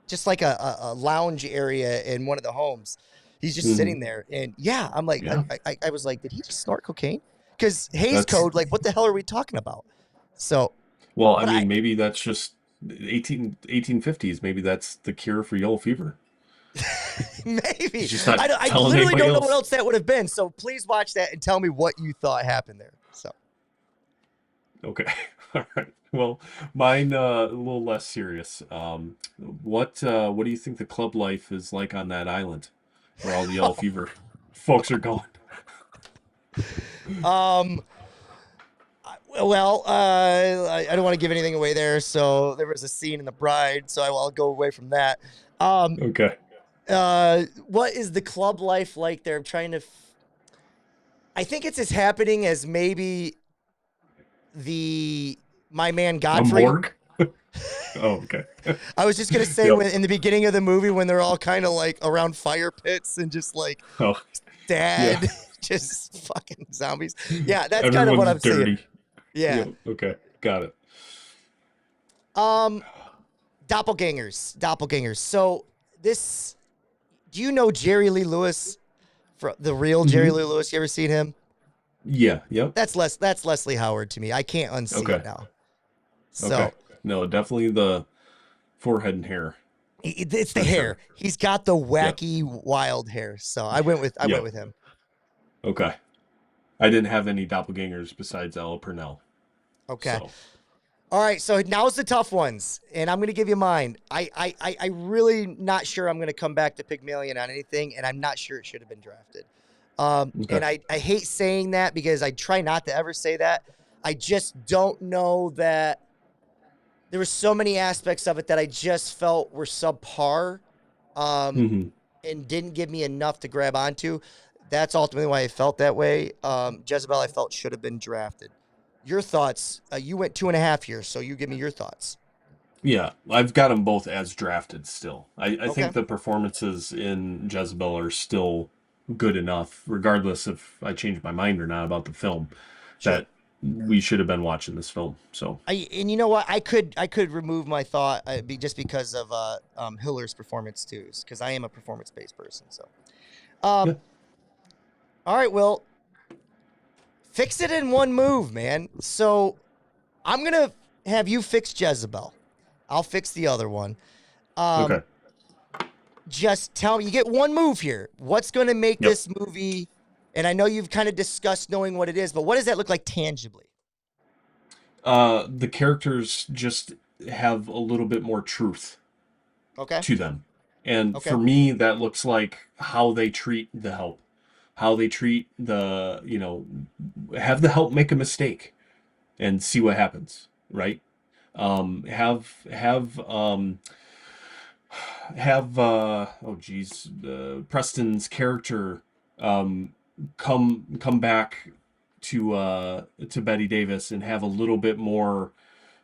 just a lounge area in one of the homes. He's just sitting there, and I'm like, I was like, did he just snort cocaine? Because Hays Code, what the hell are we talking about? So, well, I mean, maybe that's just 1850s. Maybe that's the cure for yellow fever. Maybe. I literally don't know what else that would have been. So please watch that and tell me what you thought happened there. So. Okay. All right. Well, mine a little less serious. What do you think the club life is like on that island where all the yellow fever folks are going? Well, I don't want to give anything away there. So there was a scene in The Bride, so I'll go away from that. Okay. What is the club life like there? I'm trying to. I think it's as happening as maybe My Man Godfrey. A morgue? Oh, okay. I was just gonna say in the beginning of the movie when they're all kind of around fire pits and just dead. Yeah. Just fucking zombies. Yeah, that's kind of what I'm saying. Yeah. Okay, got it. Doppelgangers. So do you know Jerry Lee Lewis? The real Jerry Lee Lewis? You ever seen him? Yeah. Yep. That's Leslie Howard to me. I can't unsee it now. So no, definitely the forehead and hair. It's the hair. He's got the wacky, wild hair. So I went with him. Okay. I didn't have any doppelgangers besides Ella Purnell. Okay. So. All right. So now's the tough ones, and I'm going to give you mine. I really not sure I'm going to come back to Pygmalion on anything, and I'm not sure it should have been drafted. And I hate saying that because I try not to ever say that. I just don't know that there were so many aspects of it that I just felt were subpar, Hmm. and didn't give me enough to grab onto. That's ultimately why I felt that way. Jezebel, I felt should have been drafted. Your thoughts? You went 2.5 years, so you give me your thoughts. Yeah, I've got them both as drafted still. I Okay. think the performances in Jezebel are still good enough, regardless if I change my mind or not about the film, Sure. that we should have been watching this film. So, And you know what? I could remove my thought just because of Hiller's performance too, because I am a performance based person. So, yeah. all right, well, fix it in one move, man. So I'm gonna have you fix Jezebel. I'll fix the other one. Okay. Just tell me, you get one move here. What's going to make Yep. this movie? And I know you've kind of discussed knowing what it is, but what does that look like tangibly? The characters just have a little bit more truth Okay. to them. And Okay. for me, that looks like how they treat the help, how they treat have the help make a mistake and see what happens, right? Preston's character um, come back to Betty Davis and have a little bit more.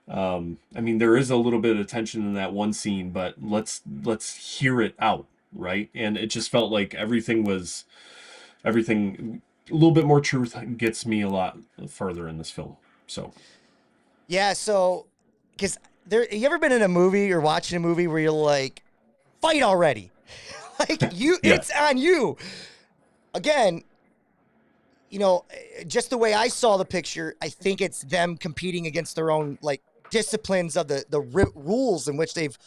I mean, there is a little bit of tension in that one scene, but let's hear it out, right? And it just felt like everything. A little bit more truth gets me a lot further in this film. So Yeah. So, because you ever been in a movie or watching a movie where you're like, fight already? Like, yeah, it's on you. Again, just the way I saw the picture, I think it's them competing against their own like disciplines of the rules in which they've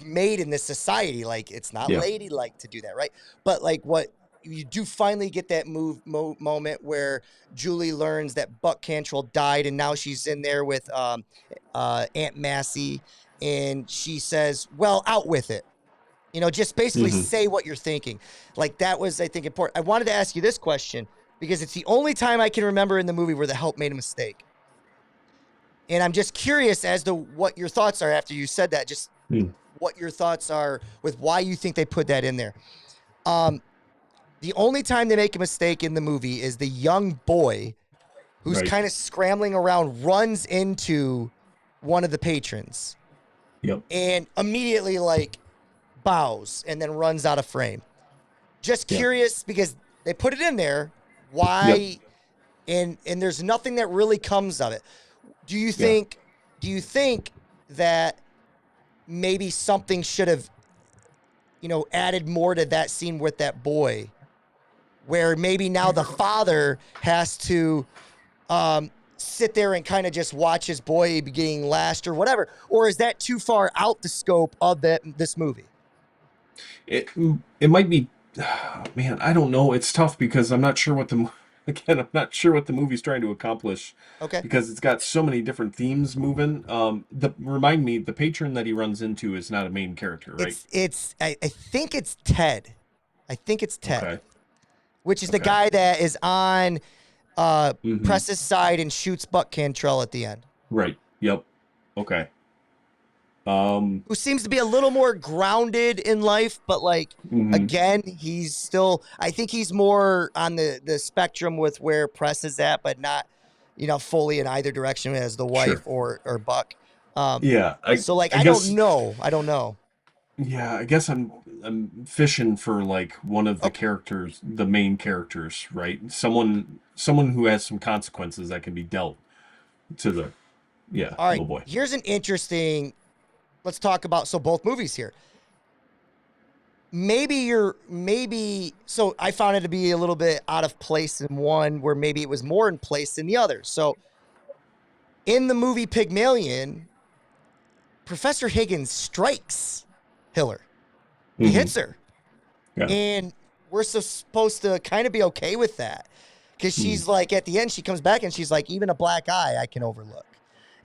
made in this society. Like, it's not yeah, ladylike to do that, right? But like, what you do finally get that moment where Julie learns that Buck Cantrell died, and now she's in there with Aunt Massey, and she says, "Well, out with it." Just basically hmm say what you're thinking. Like, that was, I think, important. I wanted to ask you this question because it's the only time I can remember in the movie where the help made a mistake. And I'm just curious as to what your thoughts are after you said that, just what your thoughts are with why you think they put that in there. The only time they make a mistake in the movie is the young boy who's right, kind of scrambling around runs into one of the patrons yep, and immediately like bows and then runs out of frame. Just yeah, curious because they put it in there. yep, Why? And there's nothing that really comes of it. Do you yeah. think? Do you think that maybe something should have, added more to that scene with that boy, where maybe now the father has to sit there and kind of just watch his boy being lashed or whatever, or is that too far out the scope of this movie? It it might be, man. I don't know. It's tough because I'm not sure what I'm not sure what the movie's trying to accomplish Okay. because it's got so many different themes moving. Remind me, the patron that he runs into is not a main character, right? I think it's Ted. I think it's Ted, Okay. which is the Okay. guy that is on Hmm. Press's side and shoots Buck Cantrell at the end. Right. Yep. Okay. Who seems to be a little more grounded in life, but like Mhm. again, he's still. I think he's more on the spectrum with where Press is at, but not, fully in either direction as the wife Sure. or Buck. Um, Yeah. so like, I I don't guess. know. I don't know. Yeah. I guess I'm fishing for like one of the Okay. characters, the main characters, right? Someone who has some consequences that can be dealt to the yeah All right. little boy. Here's an interesting. Let's talk about both movies here. Maybe so I found it to be a little bit out of place in one where maybe it was more in place in the other. So in the movie Pygmalion, Professor Higgins strikes Hiller. He Hmm. hits her. Yeah. And we're supposed to kind of be okay with that. Because she's like, at the end, she comes back and she's like, even a black eye I can overlook.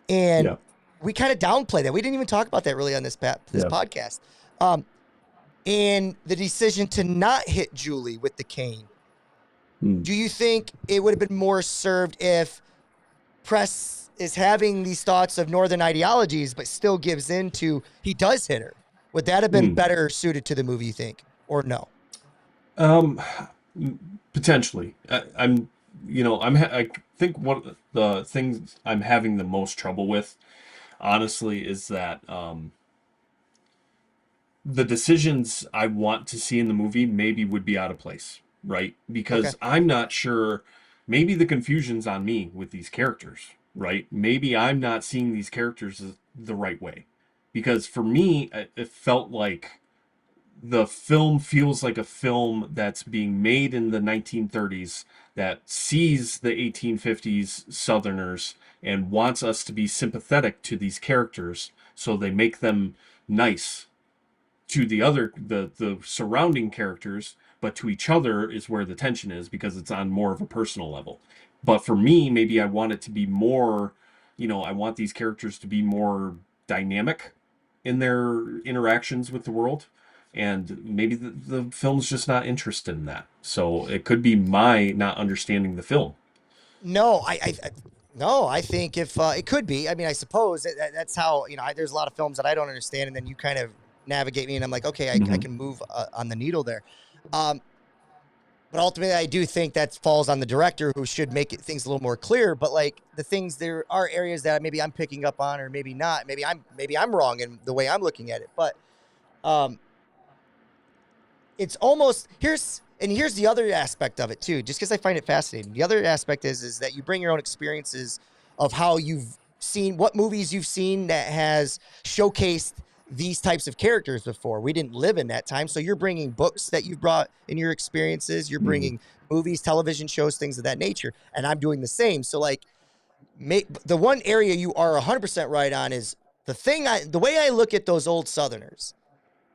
And Yeah. we kind of downplay that. We didn't even talk about that really on this Yeah. podcast. And the decision to not hit Julie with the cane. Mm. Do you think it would have been more served if Press is having these thoughts of Northern ideologies, but still gives in to, he does hit her. Would that have been better suited to the movie, you think, or no? Potentially. I think one of the things I'm having the most trouble with, honestly, is that the decisions I want to see in the movie maybe would be out of place, right? Because I'm not sure, maybe the confusion's on me with these characters, right? Maybe I'm not seeing these characters the right way. Because for me, it felt like the film feels like a film that's being made in the 1930s that sees the 1850s Southerners and wants us to be sympathetic to these characters, so they make them nice to the surrounding characters, but to each other is where the tension is, because it's on more of a personal level. But for me, maybe I want it to be more, I want these characters to be more dynamic in their interactions with the world. And maybe the film's just not interested in that. So it could be my not understanding the film. No, no, I think if it could be. I mean, I suppose that's how, there's a lot of films that I don't understand, and then you kind of navigate me, and I'm like, okay, I can move on the needle there. But ultimately, I do think that falls on the director, who should make things a little more clear. But like the things, there are areas that maybe I'm picking up on, or maybe not. Maybe I'm wrong in the way I'm looking at it. But it's almost here's the other aspect of it too, just because I find it fascinating. The other aspect is that you bring your own experiences of how you've seen, what movies you've seen that has showcased these types of characters before. We didn't live in that time, so you're bringing books that you've brought in your experiences. You're bringing movies, television shows, things of that nature, and I'm doing the same. So like, the one area you are 100% right on is the way I look at those old Southerners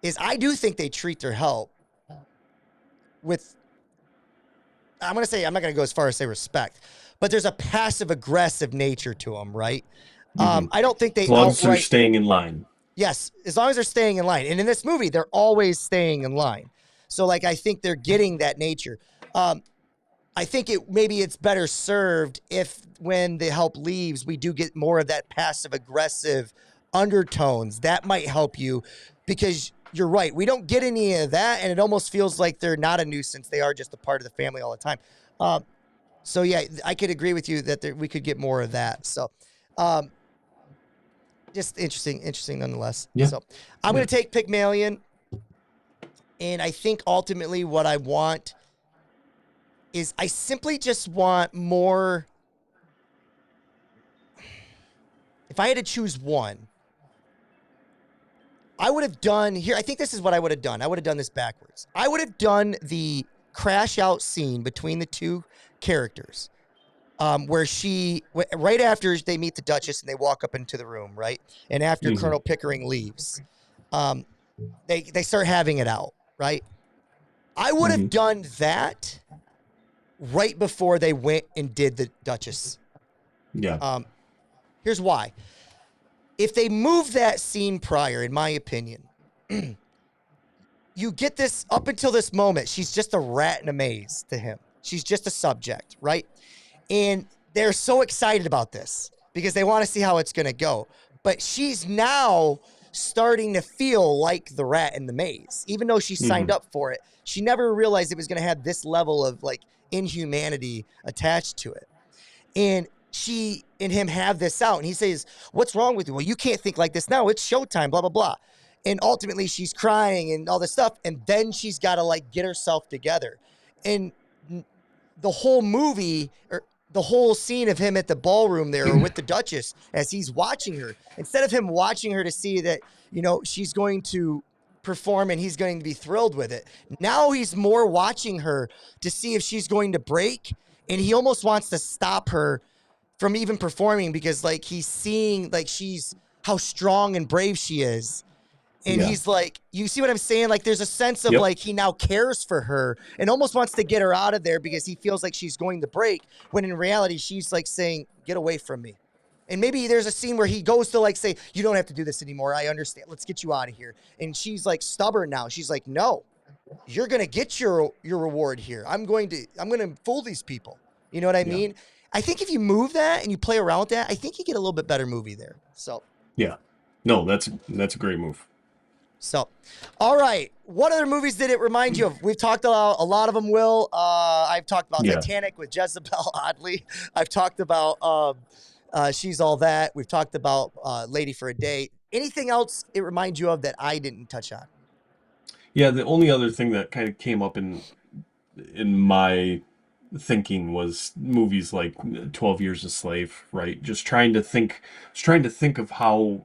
is I do think they treat their help with, I'm not going to go as far as say respect, but there's a passive aggressive nature to them, right? I don't think they, as long as they're staying in line. Yes, as long as they're staying in line. And in this movie, they're always staying in line. So like, I think they're getting that nature. I think maybe it's better served if, when the help leaves, we do get more of that passive aggressive undertones. That might help you, because you're right, we don't get any of that, and it almost feels like they're not a nuisance. They are just a part of the family all the time. So yeah, I could agree with you that we could get more of that. So just interesting nonetheless. Yeah. So I'm going to take Pygmalion, and I think ultimately what I want is, I simply just want more. If I had to choose one, I would have done here. I think this is what I would have done. I would have done this backwards. I would have done the crash out scene between the two characters, where right after they meet the Duchess and they walk up into the room, right? And after Colonel Pickering leaves, they start having it out, right? I would have done that right before they went and did the Duchess. Yeah. Here's why. If they move that scene prior, in my opinion, you get this, up until this moment, she's just a rat in a maze to him. She's just a subject, right? And they're so excited about this because they want to see how it's going to go. But she's now starting to feel like the rat in the maze. Even though she signed up for it, she never realized it was going to have this level of like inhumanity attached to it. And she and him have this out, and he says, "What's wrong with you?" "Well, you can't think like this now. It's showtime, blah, blah, blah." And ultimately she's crying and all this stuff. And then she's got to like get herself together. And the whole movie, or the whole scene of him at the ballroom there, or with the Duchess, as he's watching her, instead of him watching her to see that, she's going to perform and he's going to be thrilled with it, now he's more watching her to see if she's going to break. And he almost wants to stop her from even performing, because like he's seeing like how strong and brave she is. And he's like, you see what I'm saying? Like there's a sense of like, he now cares for her and almost wants to get her out of there because he feels like she's going to break, when in reality, she's like saying, "Get away from me." And maybe there's a scene where he goes to like say, "You don't have to do this anymore. I understand. Let's get you out of here." And she's like stubborn now. She's like, "No, you're going to get your reward here. I'm going to fool these people." You know what I mean? I think if you move that and you play around with that, I think you get a little bit better movie there. So Yeah. No, that's a great move. So, all right. What other movies did it remind you of? We've talked about a lot of them, Will. I've talked about Yeah. Titanic with Jezebel, oddly. I've talked about She's All That. We've talked about Lady for a Day. Anything else it reminds you of that I didn't touch on? Yeah, the only other thing that kind of came up in my thinking was movies like 12 Years a Slave, right? Just trying to think of how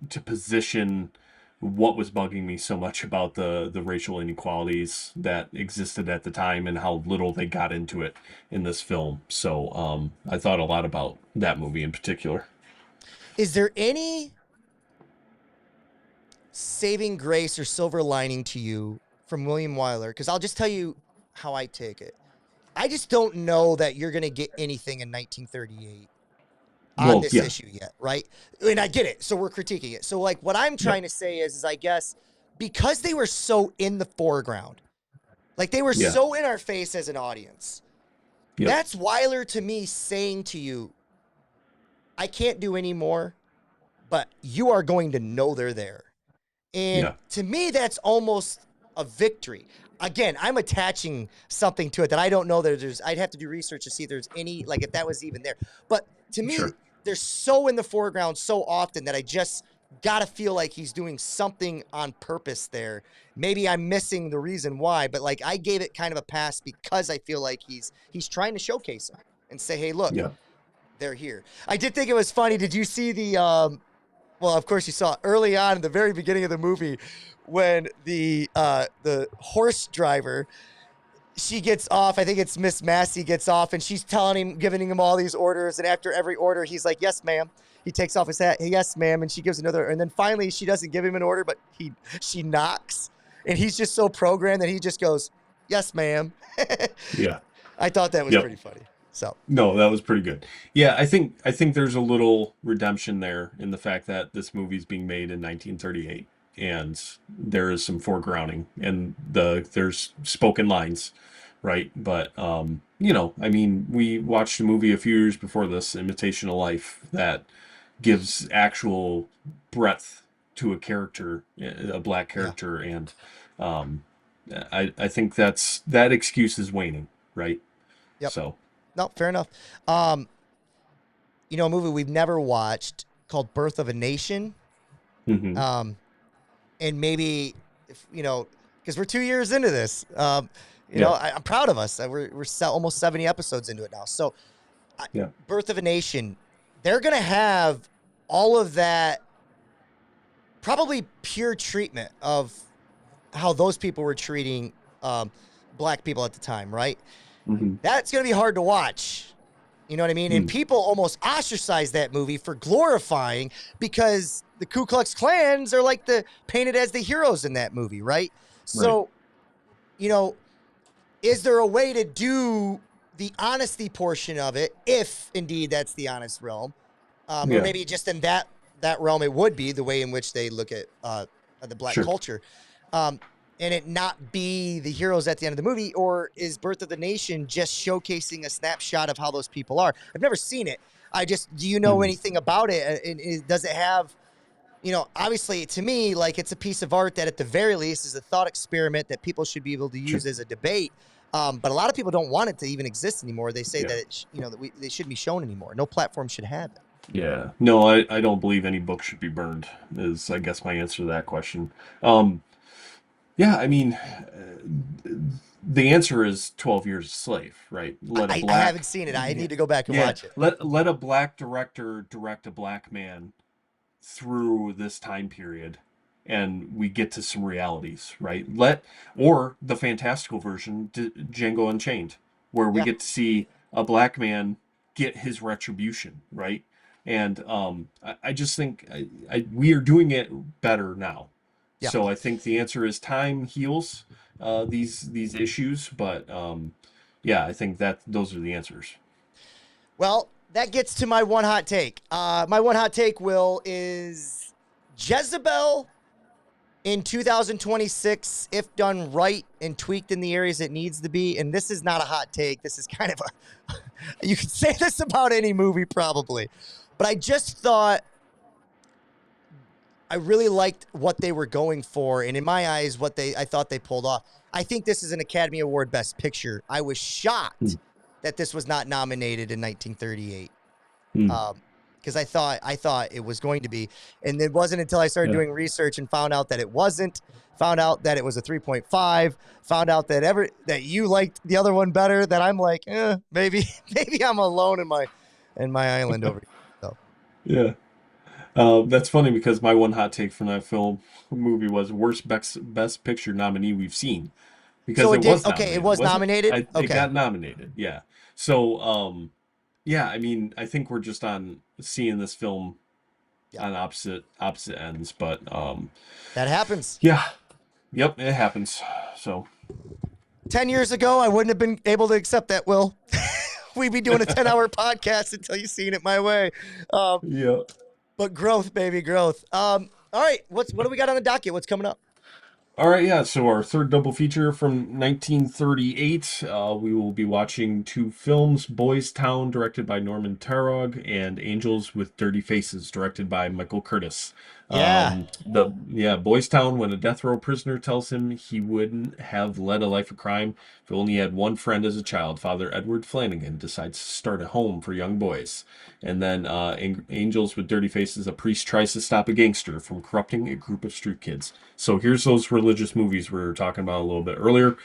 to position what was bugging me so much about the racial inequalities that existed at the time and how little they got into it in this film. So I thought a lot about that movie in particular. Is there any saving grace or silver lining to you from William Wyler? Because I'll just tell you how I take it. I just don't know that you're going to get anything in 1938 on Well, this yeah. issue yet, right? And I get it. So we're critiquing it. So like what I'm trying to say is I guess because they were so in the foreground, like they were Yeah. so in our face as an audience, Yep. that's Wyler to me saying to you, I can't do any more, but you are going to know they're there. And Yeah. to me, that's almost a victory. Again, I'm attaching something to it that I don't know that there's, I'd have to do research to see if there's any, like if that was even there. But to me, Sure. they're so in the foreground so often that I just got to feel like he's doing something on purpose there. Maybe I'm missing the reason why, but like I gave it kind of a pass because I feel like he's trying to showcase them and say, hey, look, Yeah. they're here. I did think it was funny. Did you see the, well, of course you saw it early on in the very beginning of the movie when the horse driver, she gets off. I think it's Miss Massey gets off, and she's telling him, giving him all these orders. And after every order, he's like, "Yes, ma'am." He takes off his hat. Yes, ma'am. And she gives another. And then finally, she doesn't give him an order, but she knocks, and he's just so programmed that he just goes, "Yes, ma'am." Yeah. I thought that was Yep. pretty funny. So No, that was pretty good. Yeah, I think there's a little redemption there in the fact that this movie's being made in 1938 and there is some foregrounding and there's spoken lines, right? But you know, I mean, we watched a movie a few years before this, Imitation of Life, that gives actual breadth to a character, a black character, and I think that excuse is waning, right? Yep. So no, fair enough. You know, a movie we've never watched called Birth of a Nation. mhm. And maybe, if, you know, because we're 2 years into this, you know, I'm proud of us. We're almost 70 episodes into it now. So, Yeah. Birth of a Nation, they're going to have all of that probably pure treatment of how those people were treating black people at the time, right? Mhm. That's going to be hard to watch. You know what I mean? And people almost ostracize that movie for glorifying because the Ku Klux Klans are like painted as the heroes in that movie, right? So, you know, is there a way to do the honesty portion of it, if indeed that's the honest realm, or Yeah. maybe just in that realm it would be the way in which they look at the black Sure. culture, and it not be the heroes at the end of the movie? Or is Birth of the Nation just showcasing a snapshot of how those people are? I've never seen it. Do you know anything about it? And does it have, you know, obviously to me, like it's a piece of art that at the very least is a thought experiment that people should be able to use as a debate. But a lot of people don't want it to even exist anymore. They say that, you know, that they shouldn't be shown anymore. No platform should have it. Yeah. No, I don't believe any book should be burned, is I guess my answer to that question. Yeah, I mean, the answer is 12 Years a Slave, right? I haven't seen it. I need to go back and watch it. Let a black director direct a black man through this time period, and we get to some realities, right? Or the fantastical version, Django Unchained, where we get to see a black man get his retribution, right? And I just think we are doing it better now. Yeah. So I think the answer is time heals these issues, but yeah, I think that those are the answers. Well, that gets to my one hot take. My one hot take, Will, is Jezebel in 2026, if done right and tweaked in the areas it needs to be, and this is not a hot take, this is kind of a, you could say this about any movie probably, but I just thought, I really liked what they were going for, and in my eyes, I thought they pulled off. I think this is an Academy Award Best Picture. I was shocked that this was not nominated in 1938. Because I thought it was going to be, and it wasn't until I started doing research and found out that it wasn't. Found out that it was a 3.5. Found out that that you liked the other one better. That I'm like, maybe I'm alone in my island over here. So. Yeah. That's funny because my one hot take from that movie was worst best picture nominee we've seen, because So it was okay, nominated. it was wasn't nominated. It Okay. got nominated. Yeah. So yeah, I mean, I think we're just on seeing this film on opposite ends, but That happens. yeah, yep, it happens. So 10 years ago, I wouldn't have been able to accept that, Will. We'd be doing a 10-hour podcast until you seen it my way. yeah. But growth, baby, growth. All right, what do we got on the docket? What's coming up? All right, yeah. So our third double feature from 1938, we will be watching two films: Boys Town, directed by Norman Taurog, and Angels with Dirty Faces, directed by Michael Curtis. Yeah. Boys Town, when a death row prisoner tells him he wouldn't have led a life of crime if he only had one friend as a child, Father Edward Flanagan decides to start a home for young boys. And then Angels with Dirty Faces, a priest tries to stop a gangster from corrupting a group of street kids. So here's those religious movies we were talking about a little bit earlier,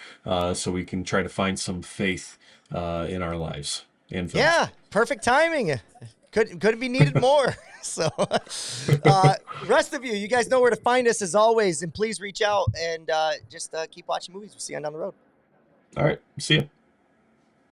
so we can try to find some faith in our lives and films. Yeah, perfect timing. Couldn't be needed more. So, rest of you guys know where to find us as always, and please reach out and just keep watching movies. We'll see you on down the road. All right, see ya.